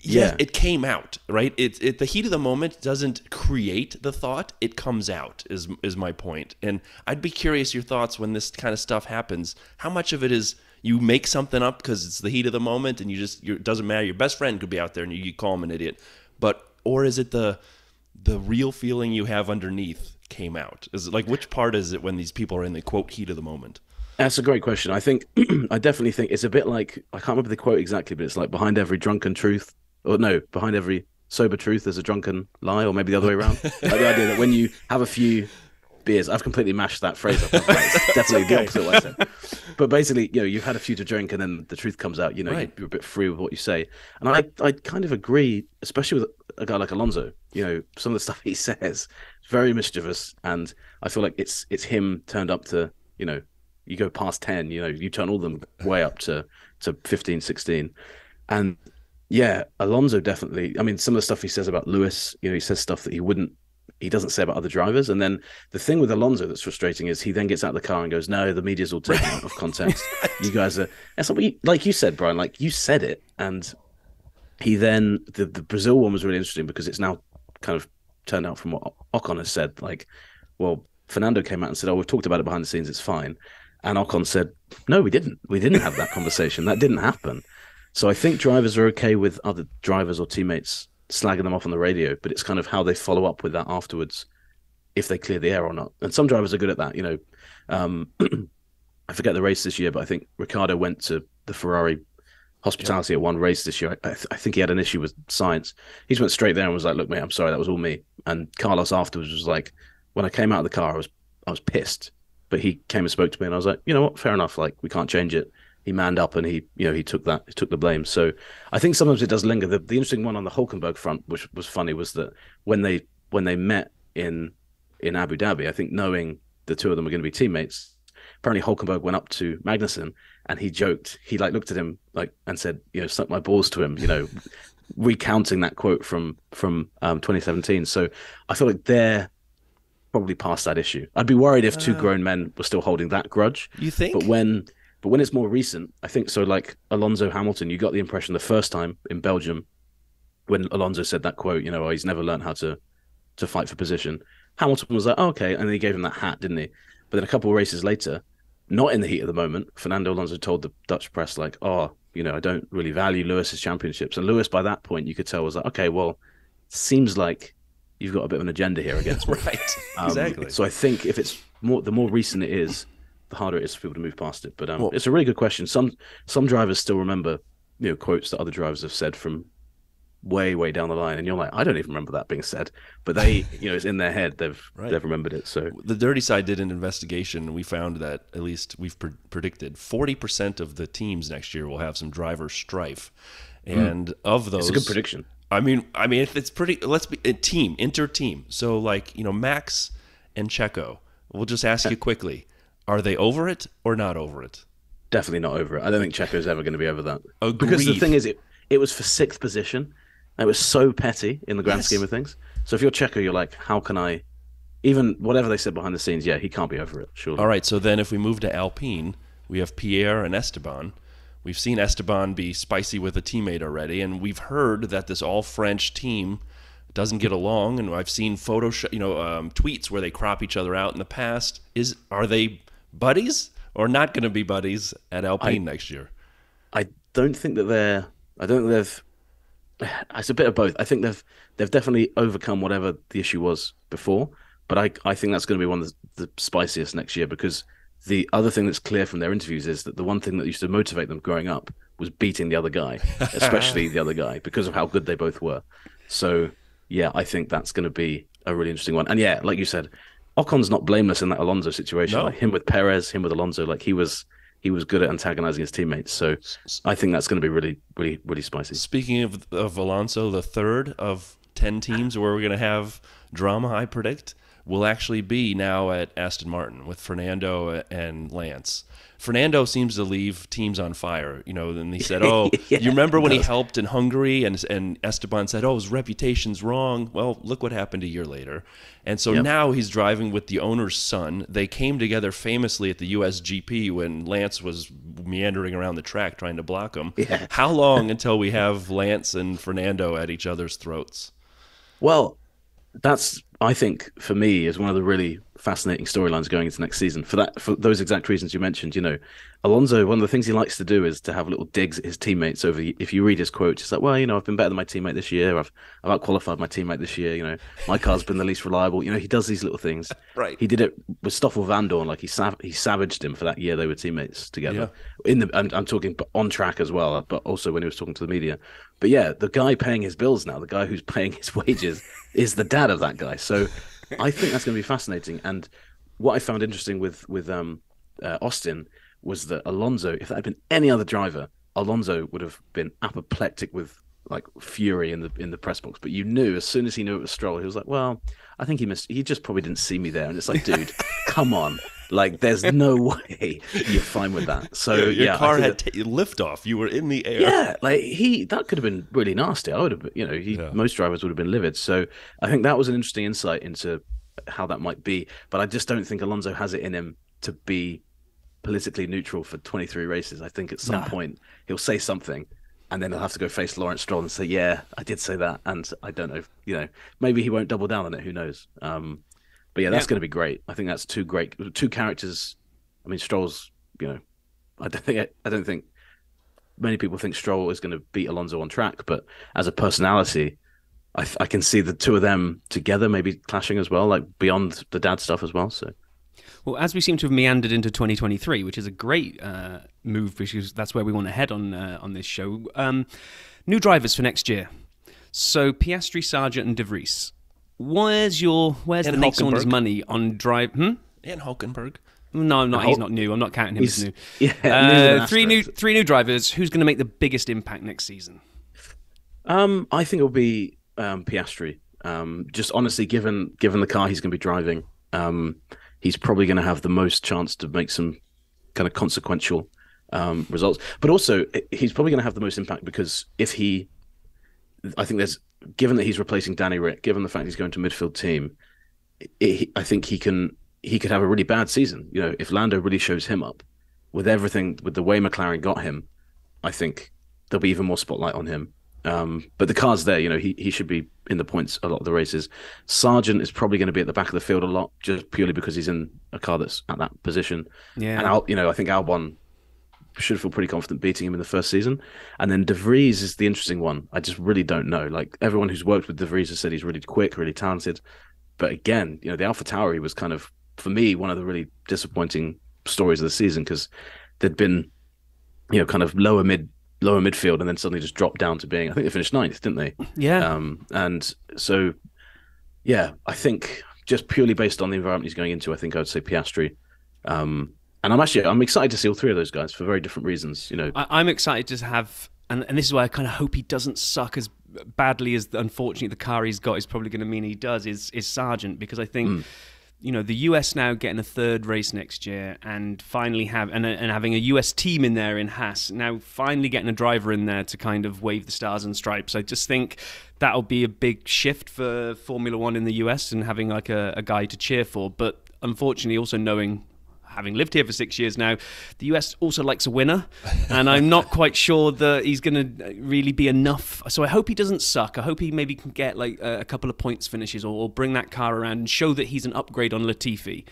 Speaker 4: yeah, it came out, right? The heat of the moment doesn't create the thought; it comes out. Is my point. And I'd be curious your thoughts when this kind of stuff happens. How much of it is you make something up because it's the heat of the moment, and it doesn't matter. Your best friend could be out there, and you call him an idiot, or is it the real feeling you have underneath came out? Is it like, which part is it when these people are in the quote heat of the moment?
Speaker 3: That's a great question. I think I definitely think it's a bit like, I can't remember the quote exactly, but it's like behind every drunken truth, or no, behind every sober truth there's a drunken lie, or maybe the other way around. Like the idea that when you have a few beers, I've completely mashed that phrase up. It's definitely the opposite of what I said. But basically, you've had a few to drink and then the truth comes out, right. You're a bit free with what you say. And I kind of agree, especially with a guy like Alonso. Some of the stuff he says is very mischievous, and I feel like it's him turned up to, you go past 10, you turn all them way up to 15, 16. And yeah, Alonso definitely, I mean, some of the stuff he says about Lewis, he says stuff that he wouldn't he doesn't say about other drivers. And then the thing with Alonso that's frustrating is he then gets out of the car and goes, "No, the media's all taken out of context. You guys are." That's like you said, Brian. Like you said it, and he then the Brazil one was really interesting because it's now kind of turned out from what Ocon has said. Like, well, Fernando came out and said, "Oh, we've talked about it behind the scenes. It's fine." And Ocon said, "No, we didn't. We didn't have that conversation. That didn't happen." So I think drivers are okay with other drivers or teammates slagging them off on the radio, but it's kind of how they follow up with that afterwards, if they clear the air or not. And some drivers are good at that. You know, I forget the race this year, but I think Ricciardo went to the Ferrari hospitality at one race this year. I think he had an issue with science. He just went straight there and was like, "Look, mate, I'm sorry, that was all me." And Carlos afterwards was like, "When I came out of the car, I was pissed." But he came and spoke to me, and I was like, "You know what? Fair enough. Like, we can't change it." He manned up and he took the blame. So I think sometimes it does linger. The interesting one on the Hulkenberg front, which was funny, was that when they met in Abu Dhabi, I think knowing the two of them were going to be teammates, apparently Hulkenberg went up to Magnussen and he joked. He like looked at him like and said, "Suck my balls" to him. Recounting that quote from 2017. So I feel like they're probably past that issue. I'd be worried if two grown men were still holding that grudge.
Speaker 4: You think?
Speaker 3: But when it's more recent, I think so. Like Alonso Hamilton, you got the impression the first time in Belgium when Alonso said that quote, "Oh, he's never learned how to fight for position." Hamilton was like, "Oh, okay," and then he gave him that hat, didn't he? But then a couple of races later, not in the heat of the moment, Fernando Alonso told the Dutch press like, "Oh, I don't really value Lewis's championships." And Lewis, by that point, you could tell was like, "Okay, well, seems like you've got a bit of an agenda here against me."
Speaker 4: Right, exactly.
Speaker 3: So I think if it's the more recent it is, the harder it is for people to move past it. But it's a really good question. Some drivers still remember quotes that other drivers have said from way down the line, and you're like, I don't even remember that being said, but they it's in their head. They've remembered it. So
Speaker 4: the Dirty Side did an investigation, and we found that at least we've predicted 40% of the teams next year will have some driver strife, and of those,
Speaker 3: it's a good prediction.
Speaker 4: I mean, it's pretty. Let's be inter-team. So like Max and Checo. We'll just ask you quickly: are they over it or not over it?
Speaker 3: Definitely not over it. I don't think Checo's ever going to be over that.
Speaker 4: Agreed.
Speaker 3: Because the thing is, it was for 6th position. It was so petty in the grand scheme of things. So if you're Checo, you're like, how can I? Even whatever they said behind the scenes, he can't be over it. Surely.
Speaker 4: All right. So then, if we move to Alpine, we have Pierre and Esteban. We've seen Esteban be spicy with a teammate already, and we've heard that this all-French team doesn't get along. And I've seen tweets where they crop each other out in the past. Are they buddies or not going to be buddies at Alpine next year?
Speaker 3: I don't think that they're. I don't think they've. It's a bit of both. I think they've definitely overcome whatever the issue was before, but I think that's going to be one of the spiciest next year, because the other thing that's clear from their interviews is that the one thing that used to motivate them growing up was beating the other guy, especially the other guy, because of how good they both were. So yeah, I think that's going to be a really interesting one. And yeah, like you said, Ocon's not blameless in that Alonso situation.
Speaker 4: No.
Speaker 3: Like him with Perez, him with Alonso, like he was good at antagonizing his teammates. So I think that's going to be really, really, really spicy.
Speaker 4: Speaking of Alonso, the third of 10 teams where we're going to have drama, I predict, will actually be now at Aston Martin with Fernando and Lance. Fernando seems to leave teams on fire, and he said, "Oh, you remember when he helped in Hungary?" And Esteban said, "Oh, his reputation's wrong." Well, look what happened a year later. And so now he's driving with the owner's son. They came together famously at the USGP when Lance was meandering around the track trying to block him.
Speaker 3: Yeah.
Speaker 4: How long until we have Lance and Fernando at each other's throats?
Speaker 3: Well, that's, I think, for me, is one of the really fascinating storylines going into next season. For those exact reasons you mentioned, Alonso, one of the things he likes to do is to have little digs at his teammates over. If you read his quotes, it's like, well, I've been better than my teammate this year. I've outqualified my teammate this year. My car's been the least reliable. He does these little things.
Speaker 4: Right.
Speaker 3: He did it with Stoffel Vandoorne. Like he savaged him for that year they were teammates together. Yeah. I'm talking on track as well, but also when he was talking to the media. But yeah, the guy paying his bills now, the guy who's paying his wages, is the dad of that guy. So I think that's going to be fascinating. And what I found interesting with Austin was that Alonso, if that had been any other driver, Alonso would have been apoplectic with like fury in the press box. But you knew as soon as he knew it was Stroll, he was like, well, I think he just probably didn't see me there. And it's like, dude, come on. Like, there's no way you're fine with that. So
Speaker 4: your car had liftoff. You were in the air.
Speaker 3: Yeah, like that could have been really nasty. I would have, most drivers would have been livid. So I think that was an interesting insight into how that might be. But I just don't think Alonso has it in him to be politically neutral for 23 races. I think at some point he'll say something, and then he'll have to go face Lawrence Stroll and say, "Yeah, I did say that," and I don't know. Maybe he won't double down on it. Who knows? But yeah, that's going to be great. I think that's two characters. I mean, Stroll's, I don't think many people think Stroll is going to beat Alonso on track, but as a personality, I can see the two of them together maybe clashing as well, like beyond the dad stuff as well. So,
Speaker 2: well, as we seem to have meandered into 2023, which is a great move because that's where we want to head on this show. New drivers for next year. So Piastri, Sargent, and De Vries. Where's the Nate Saunders money on drive?
Speaker 4: And Hulkenberg.
Speaker 2: No, he's not new. I'm not counting him as new.
Speaker 3: Yeah,
Speaker 2: three new drivers. Who's going to make the biggest impact next season?
Speaker 3: I think it'll be Piastri. Just honestly, given the car he's going to be driving, he's probably going to have the most chance to make some kind of consequential results. But also, he's probably going to have the most impact because given that he's replacing Danny Rick, given the fact he's going to midfield team, I think he could have a really bad season. If Lando really shows him up with everything, with the way McLaren got him, I think there'll be even more spotlight on him. But the car's there, he should be in the points a lot of the races. Sargent is probably going to be at the back of the field a lot, just purely because he's in a car that's at that position.
Speaker 2: Yeah.
Speaker 3: And I think Albon should feel pretty confident beating him in the first season. And then De Vries is the interesting one. I just really don't know. Like, everyone who's worked with De Vries has said he's really quick, really talented. But again, the AlphaTauri was kind of, for me, one of the really disappointing stories of the season because there'd been, kind of lower midfield and then suddenly just dropped down to being, I think they finished 9th, didn't they?
Speaker 2: Yeah.
Speaker 3: And so, yeah, I think just purely based on the environment he's going into, I think I would say Piastri. And I'm excited to see all three of those guys for very different reasons.
Speaker 2: I'm excited to have, and this is why I kind of hope he doesn't suck as badly as unfortunately the car he's got is probably going to mean he does. Is Sargent, because I think the US now getting a third race next year and finally having a US team in there in Haas, now finally getting a driver in there to kind of wave the stars and stripes. I just think that'll be a big shift for Formula One in the US and having like a guy to cheer for. But unfortunately, also knowing, having lived here for 6 years now, the US also likes a winner, and I'm not quite sure that he's going to really be enough. So I hope he doesn't suck. I hope he maybe can get like a couple of points finishes or bring that car around and show that he's an upgrade on Latifi.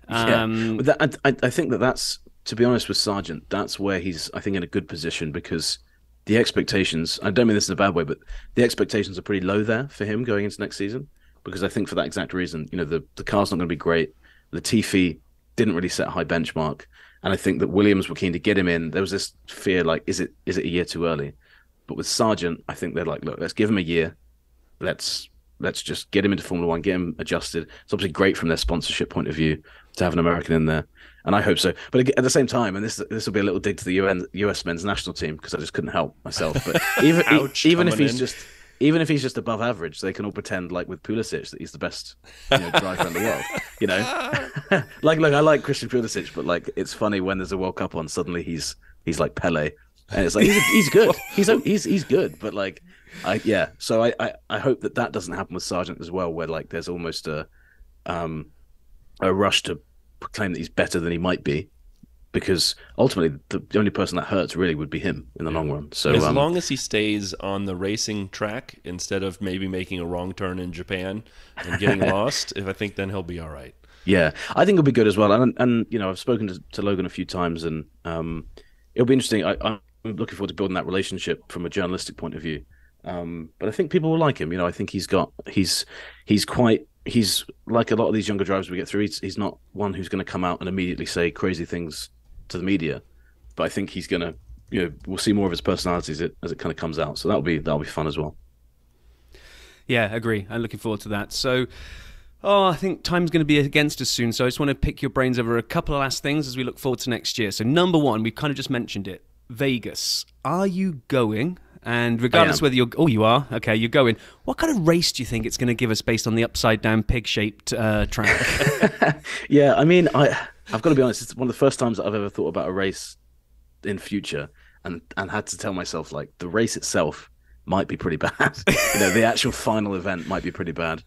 Speaker 3: I think that's, to be honest with Sargent, that's where he's, I think, in a good position because the expectations, I don't mean this in a bad way, but the expectations are pretty low there for him going into next season because I think for that exact reason, the car's not going to be great. Latifi didn't really set a high benchmark, and I think that Williams were keen to get him in. There was this fear, like, is it a year too early? But with Sargent, I think they're like, look, let's give him a year. Let's just get him into Formula One, get him adjusted. It's obviously great from their sponsorship point of view to have an American in there, and I hope so. But at the same time, and this will be a little dig to the US men's national team because I just couldn't help myself. But even if he's just above average, they can all pretend like with Pulisic that he's the best driver in the world. Look, I like Christian Pulisic, but like it's funny when there's a World Cup on, suddenly he's like Pele, and it's like he's good, he's good, but like So I hope that doesn't happen with Sargent as well, where like there's almost a rush to claim that he's better than he might be. Because ultimately, the only person that hurts really would be him in the long run. So
Speaker 4: as long as he stays on the racing track instead of maybe making a wrong turn in Japan and getting lost, I think then he'll be all right.
Speaker 3: Yeah, I think it'll be good as well. And I've spoken to Logan a few times, and it'll be interesting. I'm looking forward to building that relationship from a journalistic point of view. But I think people will like him. I think he's like a lot of these younger drivers we get through. He's not one who's going to come out and immediately say crazy things to the media, but I think he's gonna, we'll see more of his personality as it kind of comes out. So that'll be fun as well.
Speaker 2: Yeah, agree. I'm looking forward to that. So, I think time's going to be against us soon. So I just want to pick your brains over a couple of last things as we look forward to next year. So number one, we've kind of just mentioned it. Vegas. Are you going? And regardless whether you're... Oh, you are? Okay, you're going. What kind of race do you think it's going to give us based on the upside-down pig-shaped track?
Speaker 3: Yeah, I mean, I've got to be honest, it's one of the first times that I've ever thought about a race in future and had to tell myself, like, the race itself might be pretty bad. The actual final event might be pretty bad.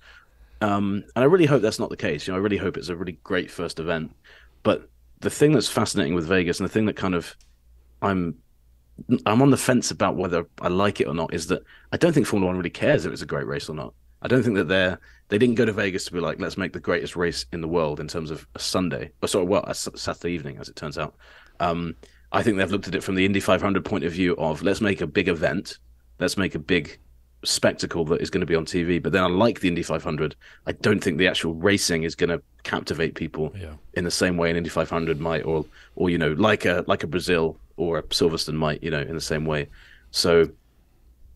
Speaker 3: And I really hope that's not the case. I really hope it's a really great first event. But the thing that's fascinating with Vegas, and the thing that kind of I'm on the fence about whether I like it or not, is that I don't think Formula One really cares if it's a great race or not. I don't think that they didn't go to Vegas to be like, let's make the greatest race in the world in terms of a Sunday, a Saturday evening, as it turns out. I think they've looked at it from the Indy 500 point of view of, let's make a big event, let's make a big spectacle that is going to be on TV. But then, unlike the Indy 500, I don't think the actual racing is going to captivate people in the same way an Indy 500 might, or like a Brazil or a Silverstone might, in the same way. So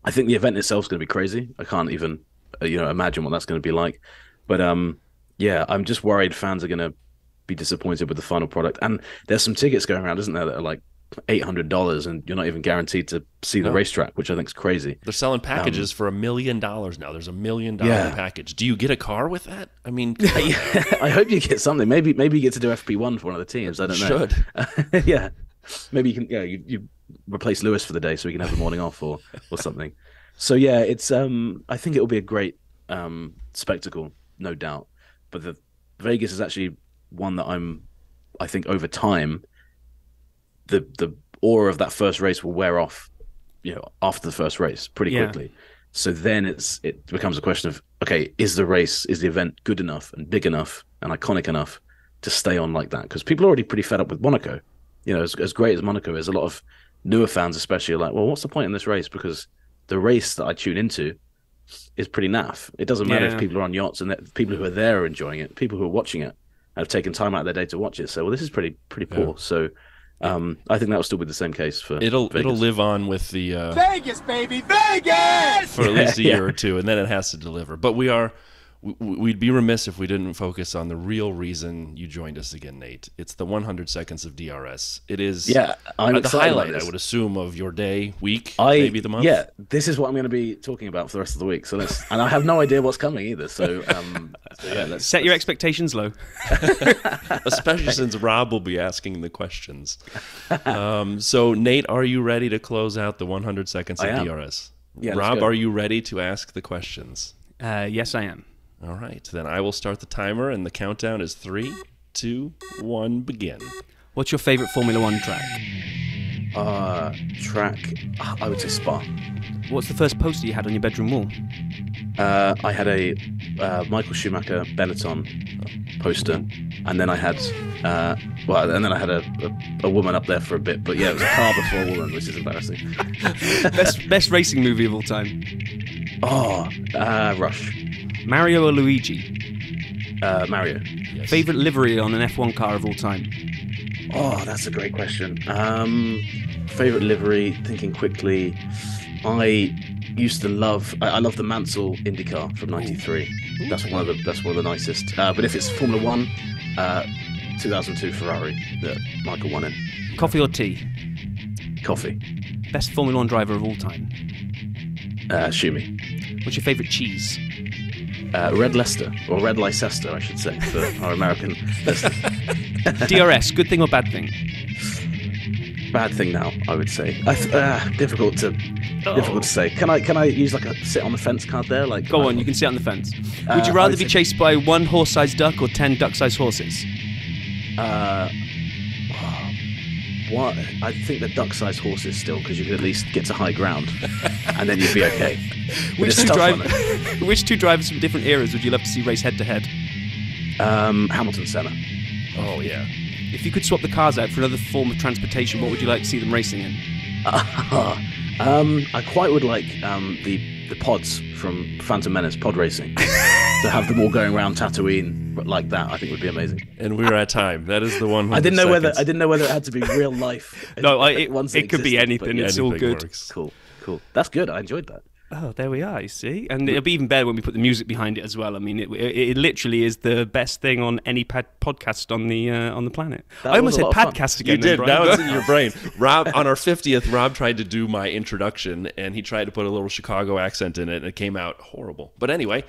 Speaker 3: I think the event itself is going to be crazy. I can't even imagine what that's going to be like. But I'm just worried fans are going to be disappointed with the final product. And there's some tickets going around, isn't there, that are like $800, and you're not even guaranteed to see the racetrack, which I think is crazy.
Speaker 4: They're selling packages for $1 million now. There's $1 million package. Do you get a car with that? I mean,
Speaker 3: I hope you get something. Maybe you get to do FP1 for one of the teams. I don't know.
Speaker 4: Should.
Speaker 3: Yeah, maybe you can. Yeah, you replace Lewis for the day so he can have the morning off or something. So yeah, it's I think it will be a great spectacle, no doubt. But the Vegas is actually one that I think over time, the aura of that first race will wear off, after the first race pretty quickly. So then it becomes a question of, okay, is the event good enough and big enough and iconic enough to stay on like that? Because people are already pretty fed up with Monaco. As great as Monaco is, a lot of newer fans especially are like, well, what's the point in this race? Because the race that I tune into is pretty naff. It doesn't matter if people are on yachts and that people who are there are enjoying it. People who are watching it have taken time out of their day to watch it. So, well, this is pretty poor. So I think that will still be the same case for
Speaker 4: it'll
Speaker 3: Vegas.
Speaker 4: live on with the
Speaker 5: Vegas, baby, Vegas!
Speaker 4: For at least a year or two, and then it has to deliver. But we'd be remiss if we didn't focus on the real reason you joined us again, Nate. It's the 100 Seconds of DRS. It is
Speaker 3: I'm
Speaker 4: the
Speaker 3: excited
Speaker 4: highlight,
Speaker 3: about this.
Speaker 4: I would assume, of your day, week, maybe the month.
Speaker 3: Yeah, this is what I'm going to be talking about for the rest of the week. So and I have no idea what's coming either. So, let's
Speaker 2: set your expectations low.
Speaker 4: Especially since Rob will be asking the questions. So, Nate, are you ready to close out the 100 Seconds of DRS?
Speaker 3: Yeah,
Speaker 4: Rob, are you ready to ask the questions?
Speaker 2: Yes, I am.
Speaker 4: All right, then I will start the timer, and the countdown is 3, 2, 1, begin.
Speaker 2: What's your favorite Formula One track?
Speaker 3: I would say Spa.
Speaker 2: What's the first poster you had on your bedroom wall?
Speaker 3: I had a Michael Schumacher Benetton poster, and then I had a woman up there for a bit. But yeah, it was a car before a woman, which is embarrassing.
Speaker 2: Best racing movie of all time?
Speaker 3: Rush.
Speaker 2: Mario or Luigi?
Speaker 3: Mario.
Speaker 4: Yes.
Speaker 2: Favorite livery on an F1 car of all time?
Speaker 3: Oh, that's a great question. Favorite livery, thinking quickly. I used to love the Mansell IndyCar from '93. That's one of the nicest. But if it's Formula One, 2002 Ferrari that Michael won in.
Speaker 2: Coffee or tea?
Speaker 3: Coffee.
Speaker 2: Best Formula One driver of all time?
Speaker 3: Schumi.
Speaker 2: What's your favorite cheese?
Speaker 3: Red Leicester, or Red Leicester, I should say, for our American listeners.
Speaker 2: DRS, good thing or bad thing?
Speaker 3: Bad thing now, I would say. Difficult to say. Can I use like a sit on the fence card there? Like,
Speaker 2: go on, you can sit on the fence. Would you rather be chased by 1 horse-sized duck or 10 duck-sized horses?
Speaker 3: What? I think the duck-sized horses still, because you could at least get to high ground, and then you'd be okay.
Speaker 2: Which two drivers from different eras would you love to see race head-to-head?
Speaker 3: Hamilton, Senna.
Speaker 4: Oh, yeah.
Speaker 2: If you could swap the cars out for another form of transportation, what would you like to see them racing in?
Speaker 3: I quite would like the pods from Phantom Menace, pod racing. To have them all going around Tatooine like that, I think would be amazing.
Speaker 4: And we're at time. That is the 100
Speaker 3: I didn't know
Speaker 4: seconds.
Speaker 3: whether it had to be real life.
Speaker 2: No, it could be anything. It's all good.
Speaker 3: Cool. That's good. I enjoyed that.
Speaker 2: Oh, there we are, you see? And it'll be even better when we put the music behind it as well. I mean, it literally is the best thing on any podcast on the planet. I almost said podcast again.
Speaker 4: You did. Now it's in your brain. Rob, on our 50th, Rob tried to do my introduction, and he tried to put a little Chicago accent in it, and it came out horrible. But anyway,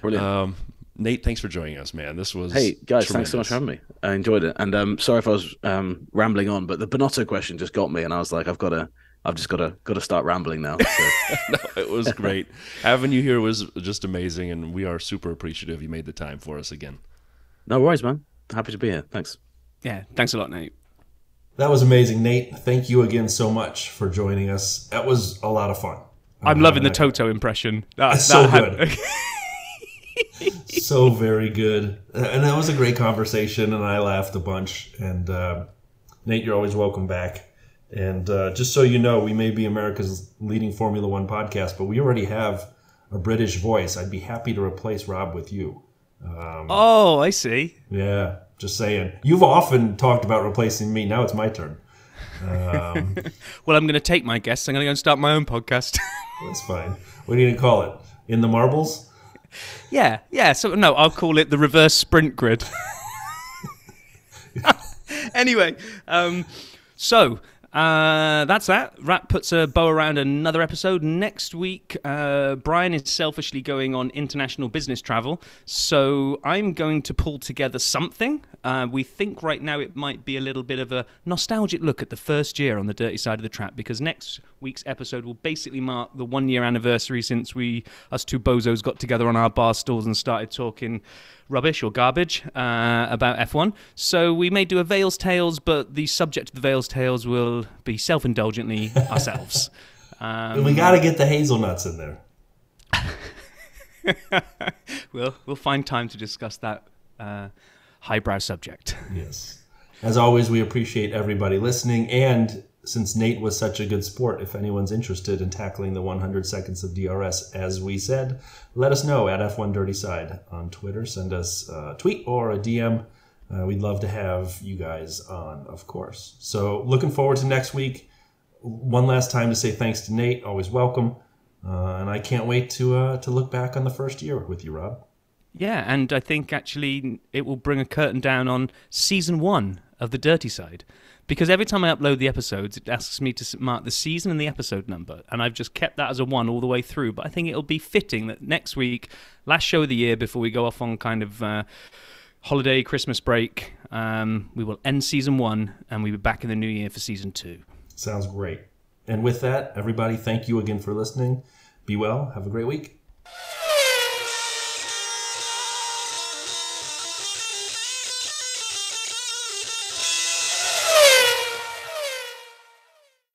Speaker 3: Brilliant.
Speaker 4: Nate, thanks for joining us, man. This was
Speaker 3: Hey, guys,
Speaker 4: tremendous.
Speaker 3: thanks so much for having me. I enjoyed it. And sorry if I was rambling on, but the Bonotto question just got me, and I was like, I've just got to start rambling now. So.
Speaker 4: No, it was great. Having you here was just amazing, and we are super appreciative you made the time for us again.
Speaker 3: No worries, man. Happy to be here. Thanks.
Speaker 2: Yeah, thanks a lot, Nate.
Speaker 1: That was amazing, Nate. Thank you again so much for joining us. That was a lot of fun.
Speaker 2: I'm loving the Toto impression.
Speaker 1: So good. So very good. And that was a great conversation, and I laughed a bunch. And Nate, you're always welcome back. And just so you know, we may be America's leading Formula One podcast, but we already have a British voice. I'd be happy to replace Rob with you.
Speaker 2: Oh, I see.
Speaker 1: Yeah, just saying. You've often talked about replacing me. Now it's my turn.
Speaker 2: Well, I'm going to take my guests. I'm going to go and start my own podcast.
Speaker 1: That's fine. What are you going to call it? In the Marbles?
Speaker 2: Yeah. So no, I'll call it the reverse sprint grid. Anyway, so that's that. That puts a bow around another episode. Next week, Brian is selfishly going on international business travel, so I'm going to pull together something. We think right now it might be a little bit of a nostalgic look at the first year on the dirty side of the track, because next week's episode will basically mark the 1 year anniversary since us two bozos got together on our bar stools and started talking rubbish or garbage about F1. So we may do a Vale's Tales, but the subject of the Vale's Tales will be self-indulgently ourselves.
Speaker 1: We got to get the hazelnuts in there.
Speaker 2: We'll find time to discuss that highbrow subject.
Speaker 1: Yes. As always, we appreciate everybody listening. And since Nate was such a good sport, if anyone's interested in tackling the 100 seconds of DRS, as we said, let us know at F1 Dirty Side on Twitter. Send us a tweet or a DM. We'd love to have you guys on, of course. So looking forward to next week. One last time to say thanks to Nate. Always welcome. And I can't wait to look back on the first year with you, Rob.
Speaker 2: Yeah, and I think actually it will bring a curtain down on season 1 of the Dirty Side. Because every time I upload the episodes, it asks me to mark the season and the episode number. And I've just kept that as a 1 all the way through. But I think it'll be fitting that next week, last show of the year before we go off on kind of holiday, Christmas break, we will end season 1 and we'll be back in the new year for season 2.
Speaker 1: Sounds great. And with that, everybody, thank you again for listening. Be well. Have a great week.